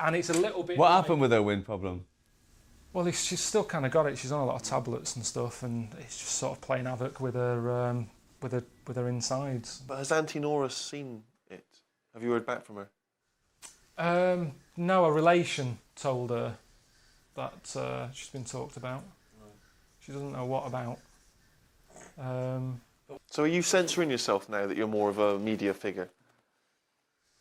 Speaker 6: And it's a little bit...
Speaker 1: What happened with her wind problem?
Speaker 6: Well, she's still kind of got it. She's on a lot of tablets and stuff, and it's just sort of playing havoc with her with her insides.
Speaker 21: But has Auntie Nora seen it? Have you heard back from her?
Speaker 6: No, a relation told her that she's been talked about. Right. She doesn't know what about.
Speaker 21: So are you censoring yourself now that you're more of a media figure?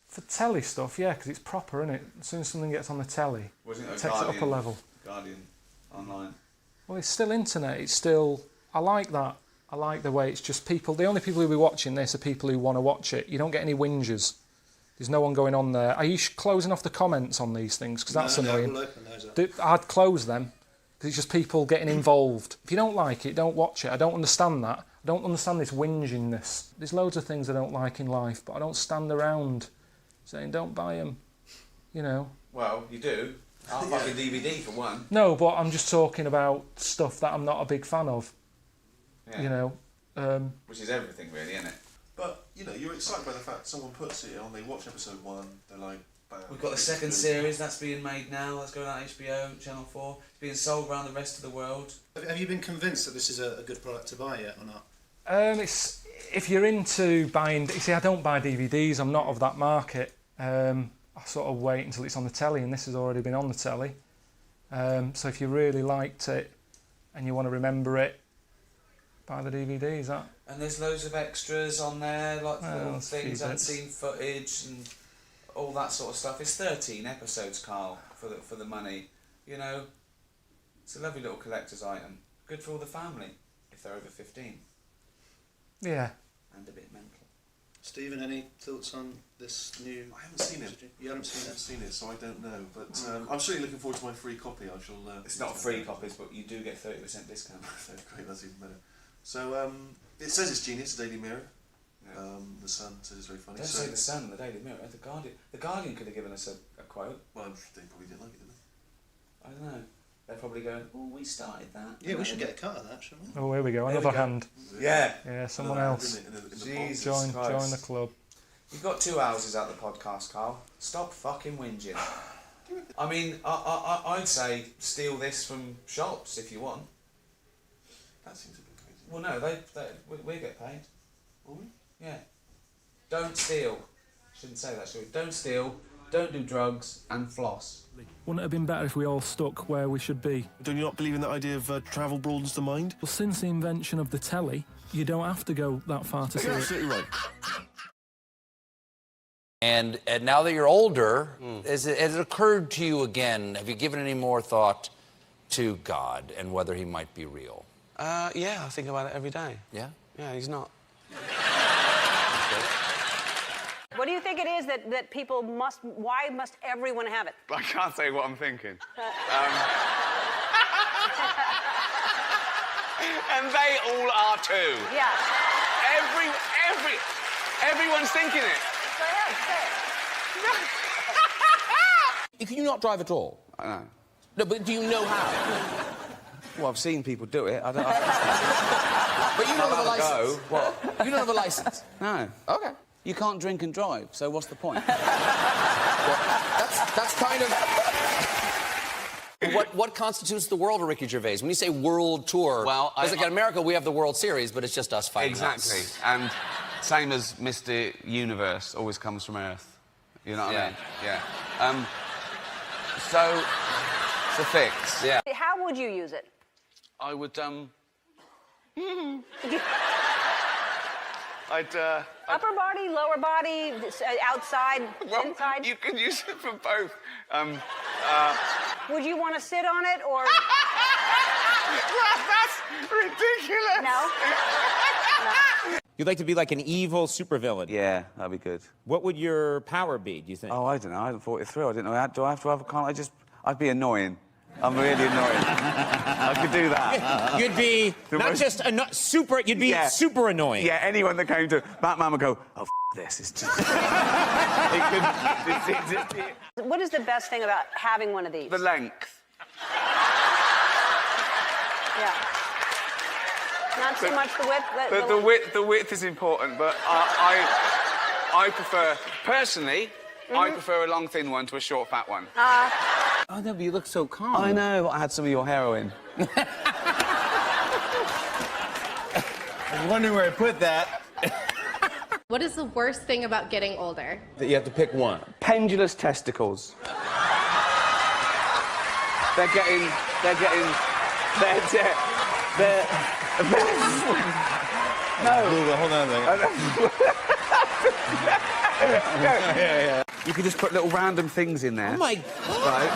Speaker 6: For telly stuff, yeah, because it's proper, isn't it? As soon as something gets on the telly, it takes it up a level.
Speaker 1: Guardian, online.
Speaker 6: Well, it's still internet. It's still... I like that. I like the way it's just people... The only people who'll be watching this are people who want to watch it. You don't get any whingers. There's no one going on there. Are you closing off the comments on these things? Because that's annoying.
Speaker 20: We'll open those up.
Speaker 6: I'd close them, because it's just people getting involved. If you don't like it, don't watch it. I don't understand that. I don't understand this whingingness. There's loads of things I don't like in life, but I don't stand around saying, don't buy them, you know.
Speaker 1: Well, you do. I'll buy a DVD for one.
Speaker 6: No, but I'm just talking about stuff that I'm not a big fan of, you know.
Speaker 1: Which is everything, really, isn't it?
Speaker 21: But, you know, you're excited by the fact someone puts it on, they watch episode 1, they're like, bam.
Speaker 1: We've got the second series, that's being made now, that's going out on HBO, Channel 4. It's being sold around the rest of the world.
Speaker 20: Have you been convinced that this is a good product to buy yet or not?
Speaker 6: It's, if you're into buying... You see, I don't buy DVDs, I'm not of that market. I sort of wait until it's on the telly, and this has already been on the telly. So if you really liked it and you want to remember it, buy the DVDs.
Speaker 1: And there's loads of extras on there, like little things,
Speaker 6: few bits.
Speaker 1: unseen footage and all that sort of stuff. It's 13 episodes, Karl, for the money. You know, it's a lovely little collector's item. Good for all the family, if they're over 15.
Speaker 6: Yeah.
Speaker 1: And a bit mental.
Speaker 20: Stephen, any thoughts on this new...
Speaker 21: I haven't seen it.
Speaker 20: You haven't seen it?
Speaker 21: I haven't seen it, so I don't know. But I'm certainly looking forward to my free copy. I shall...
Speaker 1: It's not free copies, but you do get 30% discount.
Speaker 21: Great, that's even better. So, it says it's genius, the Daily Mirror. Yeah. The Sun says it's very funny.
Speaker 1: Don't say the Sun, the Daily Mirror, the Guardian. The Guardian could have given us a quote.
Speaker 21: Well, they probably didn't like it, did they?
Speaker 1: I don't know. They're probably going, oh, we started that.
Speaker 20: Yeah, we should get a cut of that, shouldn't we?
Speaker 6: Oh, here we go, another hand.
Speaker 1: Yeah.
Speaker 6: Yeah, someone else.
Speaker 1: Jesus
Speaker 6: Join
Speaker 1: Christ.
Speaker 6: the club.
Speaker 1: You've got 2 houses out the podcast, Karl. Stop fucking whinging. I mean, I'd say steal this from shops if you want.
Speaker 21: That seems a bit crazy.
Speaker 1: Well, no, we get paid.
Speaker 21: Will we?
Speaker 1: Yeah. Don't steal. Shouldn't say that, should we? Don't steal, don't do drugs, and floss.
Speaker 6: Wouldn't it have been better if we all stuck where we should be?
Speaker 21: Don't you not believe in that idea of travel broadens the mind?
Speaker 6: Well, since the invention of the telly, you don't have to go that far to see
Speaker 21: You're
Speaker 6: it.
Speaker 21: absolutely right.
Speaker 2: And now that you're older, has it occurred to you again, have you given any more thought to God and whether he might be real?
Speaker 22: Yeah, I think about it every day.
Speaker 2: Yeah?
Speaker 22: Yeah, he's not.
Speaker 5: What do you think it is that people must... Why must everyone have it?
Speaker 22: I can't say what I'm thinking. And they all are too.
Speaker 5: Yeah.
Speaker 22: Everyone's thinking it.
Speaker 5: Go ahead, say it.
Speaker 22: Can you not drive at all?
Speaker 1: I know.
Speaker 22: No, but do you know how?
Speaker 1: Well, I've seen people do it. I don't...
Speaker 22: But you don't have a license.
Speaker 1: Go. What?
Speaker 22: You don't have a license.
Speaker 1: No.
Speaker 22: Okay.
Speaker 1: You can't drink and drive, so what's the point?
Speaker 22: That's kind of...
Speaker 2: what constitutes the world of Ricky Gervais? When you say world tour,
Speaker 1: Well,
Speaker 2: because like in America we have the World Series, but it's just us fighting
Speaker 1: Exactly.
Speaker 2: us.
Speaker 1: And same as Mr. Universe always comes from Earth. You know what I mean? Yeah. So, it's a fix.
Speaker 2: Yeah.
Speaker 5: How would you use it?
Speaker 1: I would,
Speaker 5: Upper body, lower body, outside, inside?
Speaker 1: You can use it for both.
Speaker 5: Would you want to sit on it or?
Speaker 1: That's ridiculous.
Speaker 5: No.
Speaker 4: You'd like to be like an evil supervillain.
Speaker 1: Yeah, that'd be good.
Speaker 4: What would your power be, do you think?
Speaker 1: Oh, I don't know. I hadn't thought it through. I didn't know. Do I have to have? Can't I just? I'd be annoying. I'm really annoying. I could do that.
Speaker 4: You'd be not just super. You'd be super annoying.
Speaker 1: Yeah. Anyone that came to Batman would go, "Oh, this is just."
Speaker 5: What is the best thing about having one of these?
Speaker 1: The length.
Speaker 5: Yeah. Not so much the width.
Speaker 1: The width is important, but I prefer personally. I prefer a long thin one to a short fat one.
Speaker 4: Oh no, but you look so calm.
Speaker 1: I know. I had some of your heroin.
Speaker 4: I was wondering where I put that.
Speaker 8: What is the worst thing about getting older?
Speaker 4: That you have to pick one.
Speaker 1: Pendulous testicles. They're getting. No.
Speaker 4: Hold on a second.
Speaker 1: Yeah. You could just put little random things in there.
Speaker 4: Oh my God.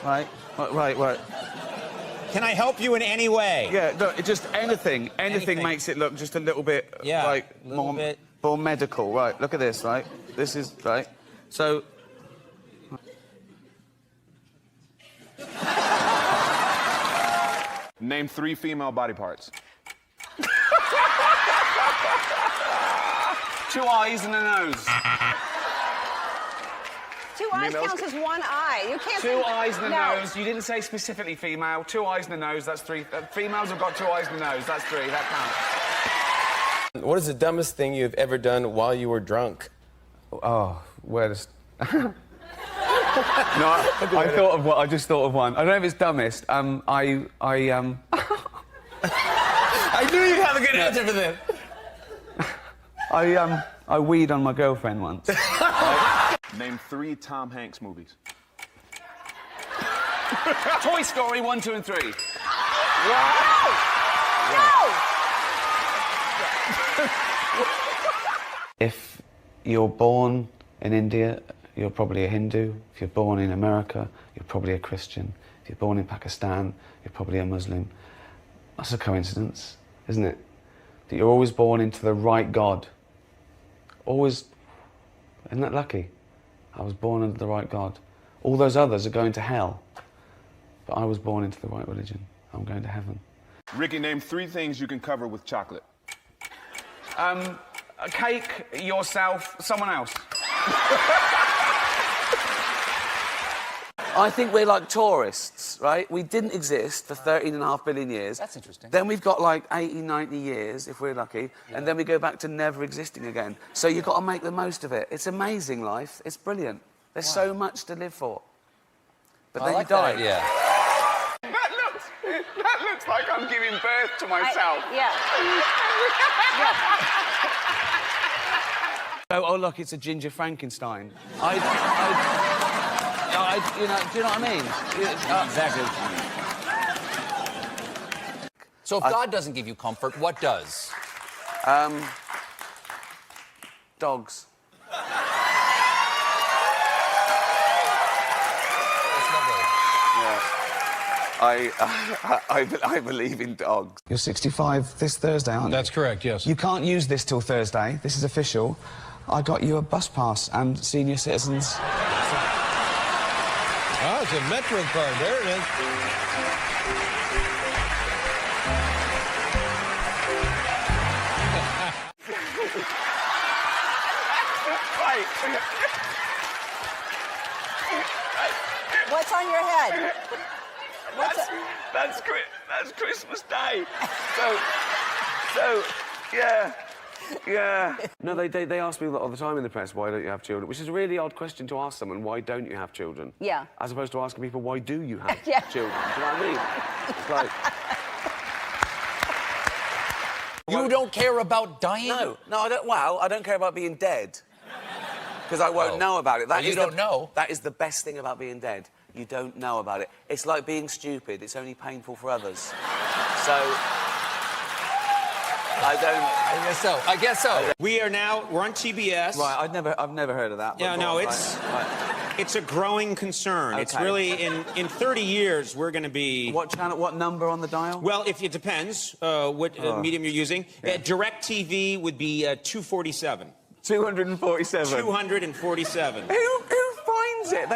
Speaker 1: Right.
Speaker 4: Can I help you in any way?
Speaker 1: Yeah, look, just anything makes it look just a little bit, more medical. Right, look at this, right? This is, right? So...
Speaker 15: Name 3 female body parts.
Speaker 1: 2 eyes and a nose.
Speaker 5: 2 eyes counts as 1 eye. You can't
Speaker 1: 2
Speaker 5: say...
Speaker 1: eyes and a
Speaker 5: No.
Speaker 1: nose. You didn't say specifically female. 2 eyes and a nose, that's 3. Females have got 2 eyes and a nose, that's 3. That counts.
Speaker 23: What is the dumbest thing you've ever done while you were drunk?
Speaker 1: Oh, where the... No, I just thought of one. I don't know if it's dumbest.
Speaker 23: I knew you'd have a good answer for this.
Speaker 1: I weed on my girlfriend once.
Speaker 15: Name 3 Tom Hanks movies.
Speaker 1: Toy Story 1, 2, and 3. If you're born in India, you're probably a Hindu. If you're born in America, you're probably a Christian. If you're born in Pakistan, you're probably a Muslim. That's a coincidence, isn't it? That you're always born into the right God. Always. Isn't that lucky? I was born under the right God. All those others are going to hell. But I was born into the right religion. I'm going to heaven.
Speaker 15: Ricky, name 3 things you can cover with chocolate.
Speaker 1: A cake, yourself, someone else. I think we're like tourists, right? We didn't exist for 13.5 billion years.
Speaker 2: That's interesting.
Speaker 1: Then we've got like 80, 90 years, if we're lucky, and then we go back to never existing again. So you've got to make the most of it. It's amazing, life. It's brilliant. There's so much to live for. But then you die.
Speaker 2: Yeah.
Speaker 1: That looks like I'm giving birth to myself. Oh, look, it's a ginger Frankenstein. You know, do you know what I mean?
Speaker 2: Exactly. So if God doesn't give you comfort, what does?
Speaker 1: Dogs. I believe in dogs. You're 65 this Thursday, aren't you?
Speaker 24: That's correct, yes.
Speaker 1: You can't use this till Thursday. This is official. I got you a bus pass and senior citizens.
Speaker 24: Oh, it's a Metro card. There it is.
Speaker 5: What's on your head?
Speaker 1: That's Christmas Day. So, yeah. Yeah. No, they ask me all the time in the press, why don't you have children? Which is a really odd question to ask someone, why don't you have children?
Speaker 5: Yeah.
Speaker 1: As opposed to asking people, why do you have
Speaker 5: Yeah.
Speaker 1: children? Do you know what I mean? It's like...
Speaker 2: You don't care about dying?
Speaker 1: No, I don't. Well, I don't care about being dead. Because I won't know about it.
Speaker 2: You don't know?
Speaker 1: That is the best thing about being dead. You don't know about it. It's like being stupid. It's only painful for others. So...
Speaker 2: I guess so.
Speaker 4: We're on TBS.
Speaker 1: Right, I've never heard of that.
Speaker 4: Yeah, no, it's a growing concern.
Speaker 1: Okay.
Speaker 4: It's really, in 30 years, we're going to be...
Speaker 1: What channel, what number on the dial?
Speaker 4: Well, it depends what medium you're using.
Speaker 1: Yeah.
Speaker 4: Direct TV would be 247.
Speaker 1: 247?
Speaker 4: 247.
Speaker 1: Who finds it?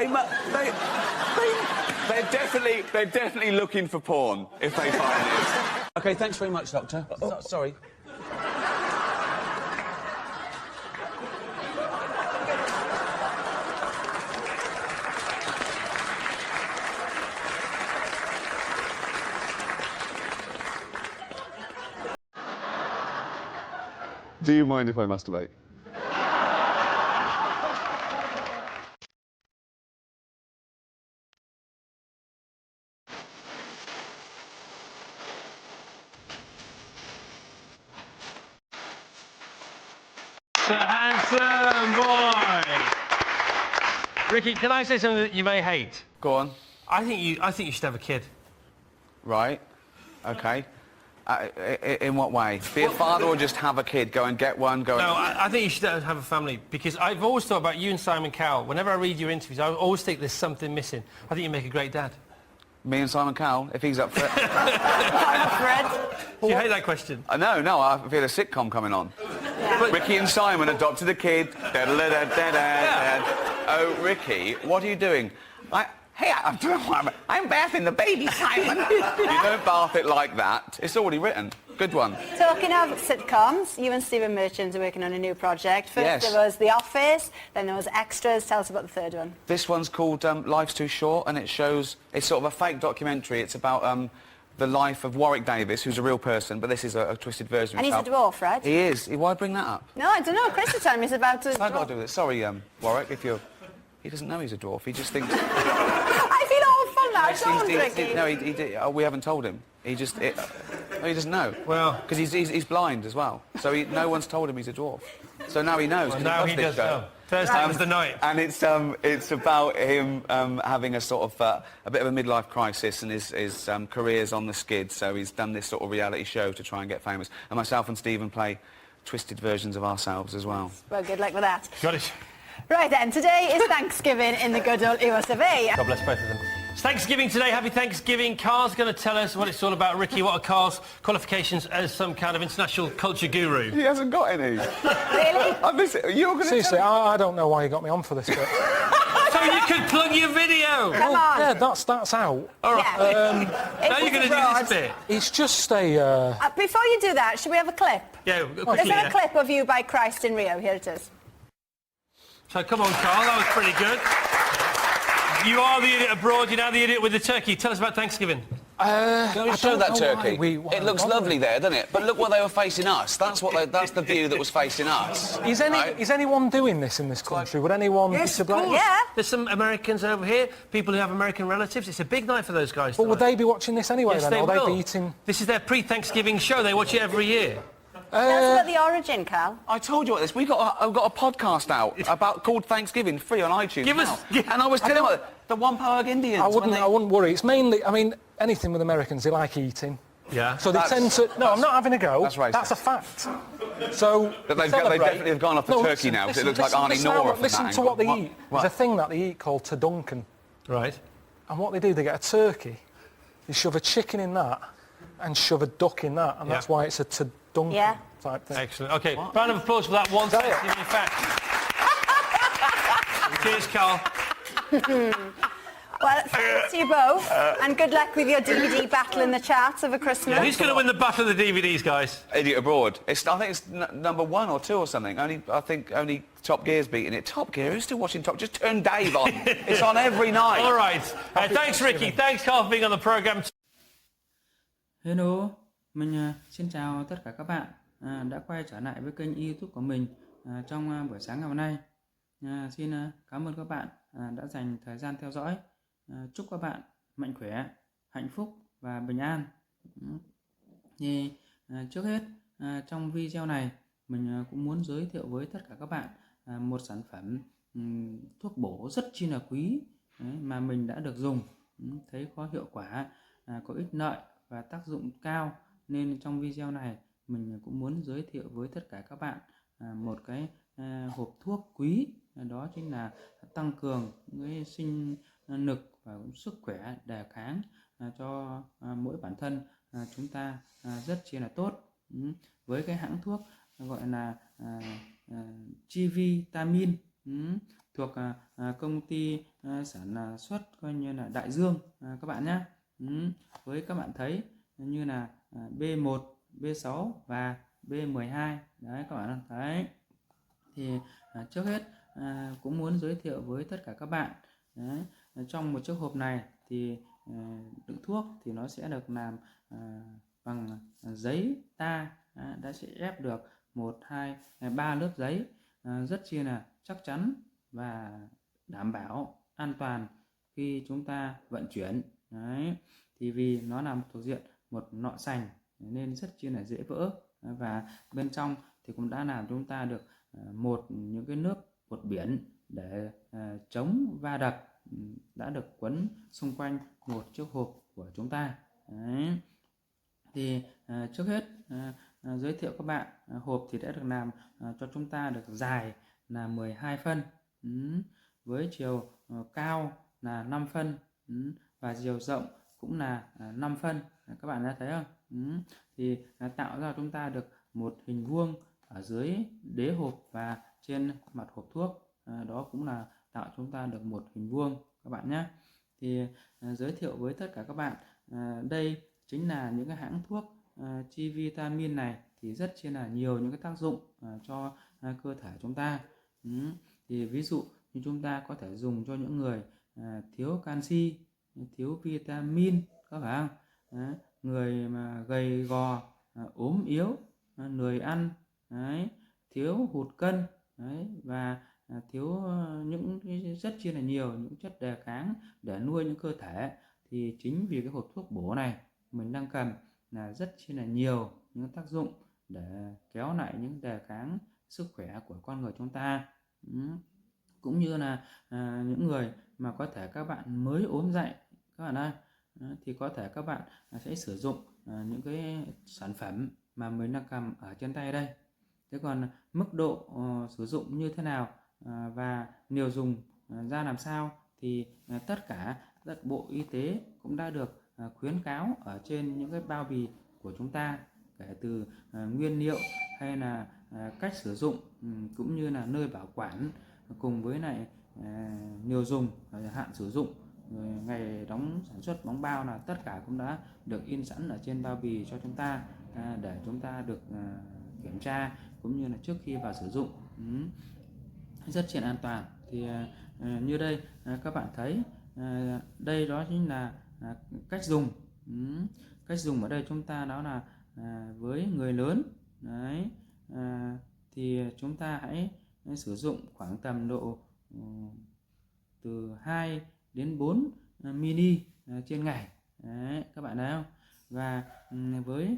Speaker 1: They're definitely looking for porn if they find it. OK, thanks very much, Doctor. Sorry. Do you mind if I masturbate?
Speaker 24: The handsome boy. Ricky, can I say something that you may hate?
Speaker 1: Go on.
Speaker 24: I think you should have a kid.
Speaker 1: Right. OK. In what way? Be a father or just have a kid? Go and get one?
Speaker 24: No, I think you should have a family, because I've always thought about you and Simon Cowell. Whenever I read your interviews, I always think there's something missing. I think you make a great dad.
Speaker 1: Me and Simon Cowell, if he's up for it.
Speaker 5: Fred?
Speaker 24: Do you hate that question?
Speaker 1: No, I feel a sitcom coming on. Yeah. Ricky and Simon adopted a kid. Oh, Ricky, what are you doing? I'm bathing the baby, Simon. You don't bath it like that. It's already written. Good one.
Speaker 5: Talking of sitcoms, you and Stephen Merchant are working on a new project. First there was The Office, then there was Extras. Tell us about the third one.
Speaker 1: This one's called Life's Too Short, and it's sort of a fake documentary. It's about the life of Warwick Davis, who's a real person, but this is a twisted version of
Speaker 5: And
Speaker 1: himself.
Speaker 5: he's a dwarf, right?
Speaker 1: He is. Why bring that up?
Speaker 5: No, I don't know. Chris is telling me he's about to...
Speaker 1: I've got to do with it. Sorry, Warwick, if you're... He doesn't know he's a dwarf. He just thinks...
Speaker 5: I feel awful now. Don't, Ricky.
Speaker 1: No, he did. We haven't told him. He just... he doesn't know.
Speaker 24: Well...
Speaker 1: Because he's blind as well. So no one's told him he's a dwarf. So now he knows.
Speaker 24: Well, now he does know. Thursday was the night.
Speaker 1: And it's about him having a sort of a bit of a midlife crisis, and his career's on the skid. So he's done this sort of reality show to try and get famous. And myself and Stephen play twisted versions of ourselves as well.
Speaker 5: Well, good luck with that.
Speaker 24: Got it.
Speaker 5: Right then, today is Thanksgiving in the good old US of A.
Speaker 24: God bless both of them. It's Thanksgiving today. Happy Thanksgiving. Carl's going to tell us what it's all about. Ricky, what are Carl's qualifications as some kind of international culture guru?
Speaker 1: He hasn't got any.
Speaker 5: Really?
Speaker 1: You're going to
Speaker 9: Seriously, I don't know why you got me on for this bit.
Speaker 24: So you could plug your video.
Speaker 5: Come on.
Speaker 9: Yeah, that's out.
Speaker 24: All right. Now you're going to do this bit.
Speaker 9: It's just a...
Speaker 5: Before you do that, should we have a clip?
Speaker 24: Yeah,
Speaker 5: Let's have a clip of you by Christ in Rio. Here it is.
Speaker 24: So come on, Carl, that was pretty good. You are the idiot abroad, you're now the idiot with the turkey. Tell us about Thanksgiving.
Speaker 1: Can we show that turkey?
Speaker 9: Why
Speaker 1: it looks lovely there, doesn't it? But look what they were facing us. That's the view that was facing us.
Speaker 9: Is anyone doing this in this country? Would anyone be to blame?
Speaker 5: Yeah.
Speaker 24: There's some Americans over here, people who have American relatives. It's a big night for those guys.
Speaker 9: But would they be watching this anyway,
Speaker 24: yes,
Speaker 9: then?
Speaker 24: They
Speaker 9: Or
Speaker 24: will.
Speaker 9: they be eating...
Speaker 24: This is their pre-Thanksgiving show. They watch it every year.
Speaker 5: Tell us about the origin, Carl.
Speaker 1: I told you about this. I've got a podcast out called Thanksgiving, free on iTunes. And I was telling you the Wampanoag Indians.
Speaker 9: I wouldn't worry. It's mainly, I mean, anything with Americans, they like eating.
Speaker 24: Yeah.
Speaker 9: So they tend to... No, I'm not having a go.
Speaker 1: That's racist.
Speaker 9: That's a fact. So
Speaker 1: they definitely have gone off the turkey now, because it looks like Arnie Nora from
Speaker 9: Listen
Speaker 1: that
Speaker 9: to what they eat.
Speaker 1: What?
Speaker 9: There's a thing that they eat called Duncan.
Speaker 24: Right.
Speaker 9: And what they do, they get a turkey, they shove a chicken in that, and shove a duck in that, and that's why it's a Duncan type thing.
Speaker 24: Excellent. OK, round of applause for that one Thanksgiving fact. Cheers, Carl.
Speaker 5: Well, thanks to you both, and good luck with your DVD battle in the charts over Christmas.
Speaker 24: Who's going to win the battle of the DVDs, guys?
Speaker 1: Idiot Abroad. I think it's number 1 or 2 or something. I think only Top Gear's beating it. Top Gear? Who's still watching Top? Just turn Dave on. It's on every night.
Speaker 24: All right. Thanks, Ricky. Thanks, Carl, for being on the programme.
Speaker 10: Hello, mình xin chào tất cả các bạn.
Speaker 7: đã quay trở lại với kênh YouTube của mình trong buổi sáng ngày hôm nay. Xin cảm ơn các bạn đã dành thời gian theo dõi. Chúc các bạn mạnh khỏe, hạnh phúc và bình an. Thì trước hết trong video này mình cũng muốn giới thiệu với tất cả các bạn một sản phẩm thuốc bổ rất chi là quý mà mình đã được dùng, thấy có hiệu quả, có ích lợi và tác dụng cao, nên trong video này mình cũng muốn giới thiệu với tất cả các bạn một cái hộp thuốc quý, đó chính là tăng cường cái sinh lực và sức khỏe đề kháng cho mỗi bản thân chúng ta rất chi là tốt. Với cái hãng thuốc gọi là Chivitamin, thuộc công ty sản xuất coi như là Đại Dương các bạn nhé. Với các bạn thấy như là B1, B6 và B12 đấy các bạn thấy. Thì trước hết cũng muốn giới thiệu với tất cả các bạn đấy, trong một chiếc hộp này thì đựng thuốc thì nó sẽ được làm bằng giấy ta, đã sẽ ép được 1, 2, 3 lớp giấy rất chi là chắc chắn và đảm bảo an toàn khi chúng ta vận chuyển đấy. Thì vì nó nằm thuộc diện một nọ sành nên rất chi là dễ vỡ, và bên trong thì cũng đã làm chúng ta được những cái nước bọt biển để chống va đập, đã được quấn xung quanh một chiếc hộp của chúng ta đấy. Thì trước hết giới thiệu các bạn, hộp thì đã được làm cho chúng ta được dài là 12 phân, với chiều cao là 5 phân, và chiều rộng cũng là 5 phân, các bạn đã thấy không? Thì tạo ra chúng ta được một hình vuông ở dưới đế hộp và trên mặt hộp thuốc, đó cũng là tạo chúng ta được một hình vuông các bạn nhé. Thì giới thiệu với tất cả các bạn, đây chính là những cái hãng thuốc Chivitamin này thì rất chi là nhiều những cái tác dụng cho cơ thể chúng ta. Thì ví dụ như chúng ta có thể dùng cho những người thiếu canxi, thiếu vitamin, có phải không? Người mà gầy gò, ốm yếu, lười ăn đấy, thiếu hụt cân đấy, và thiếu những rất chi là nhiều những chất đề kháng để nuôi những cơ thể. Thì chính vì cái hộp thuốc bổ này mình đang cầm là rất chi là nhiều những tác dụng để kéo lại những đề kháng sức khỏe của con người chúng ta. Cũng như là những người mà có thể các bạn mới ốm dậy các bạn ơi, thì có thể các bạn sẽ sử dụng những cái sản phẩm mà mình đang cầm ở trên tay đây. Thế còn mức độ sử dụng như thế nào và liều dùng ra làm sao thì tất cả các Bộ Y tế cũng đã được khuyến cáo ở trên những cái bao bì của chúng ta, kể từ nguyên liệu hay là cách sử dụng, cũng như là nơi bảo quản, cùng với lại liều dùng, hạn sử dụng, ngày đóng sản xuất, đóng bao là tất cả cũng đã được in sẵn ở trên bao bì cho chúng ta, để chúng ta được kiểm tra cũng như là trước khi vào sử dụng, rất là an toàn. Thì như đây các bạn thấy, đây đó chính là cách dùng. Cách dùng ở đây chúng ta đó là với người lớn đấy, thì chúng ta hãy sử dụng khoảng tầm độ từ 2 đến 4 ml trên ngày đấy, các bạn thấy không? Và với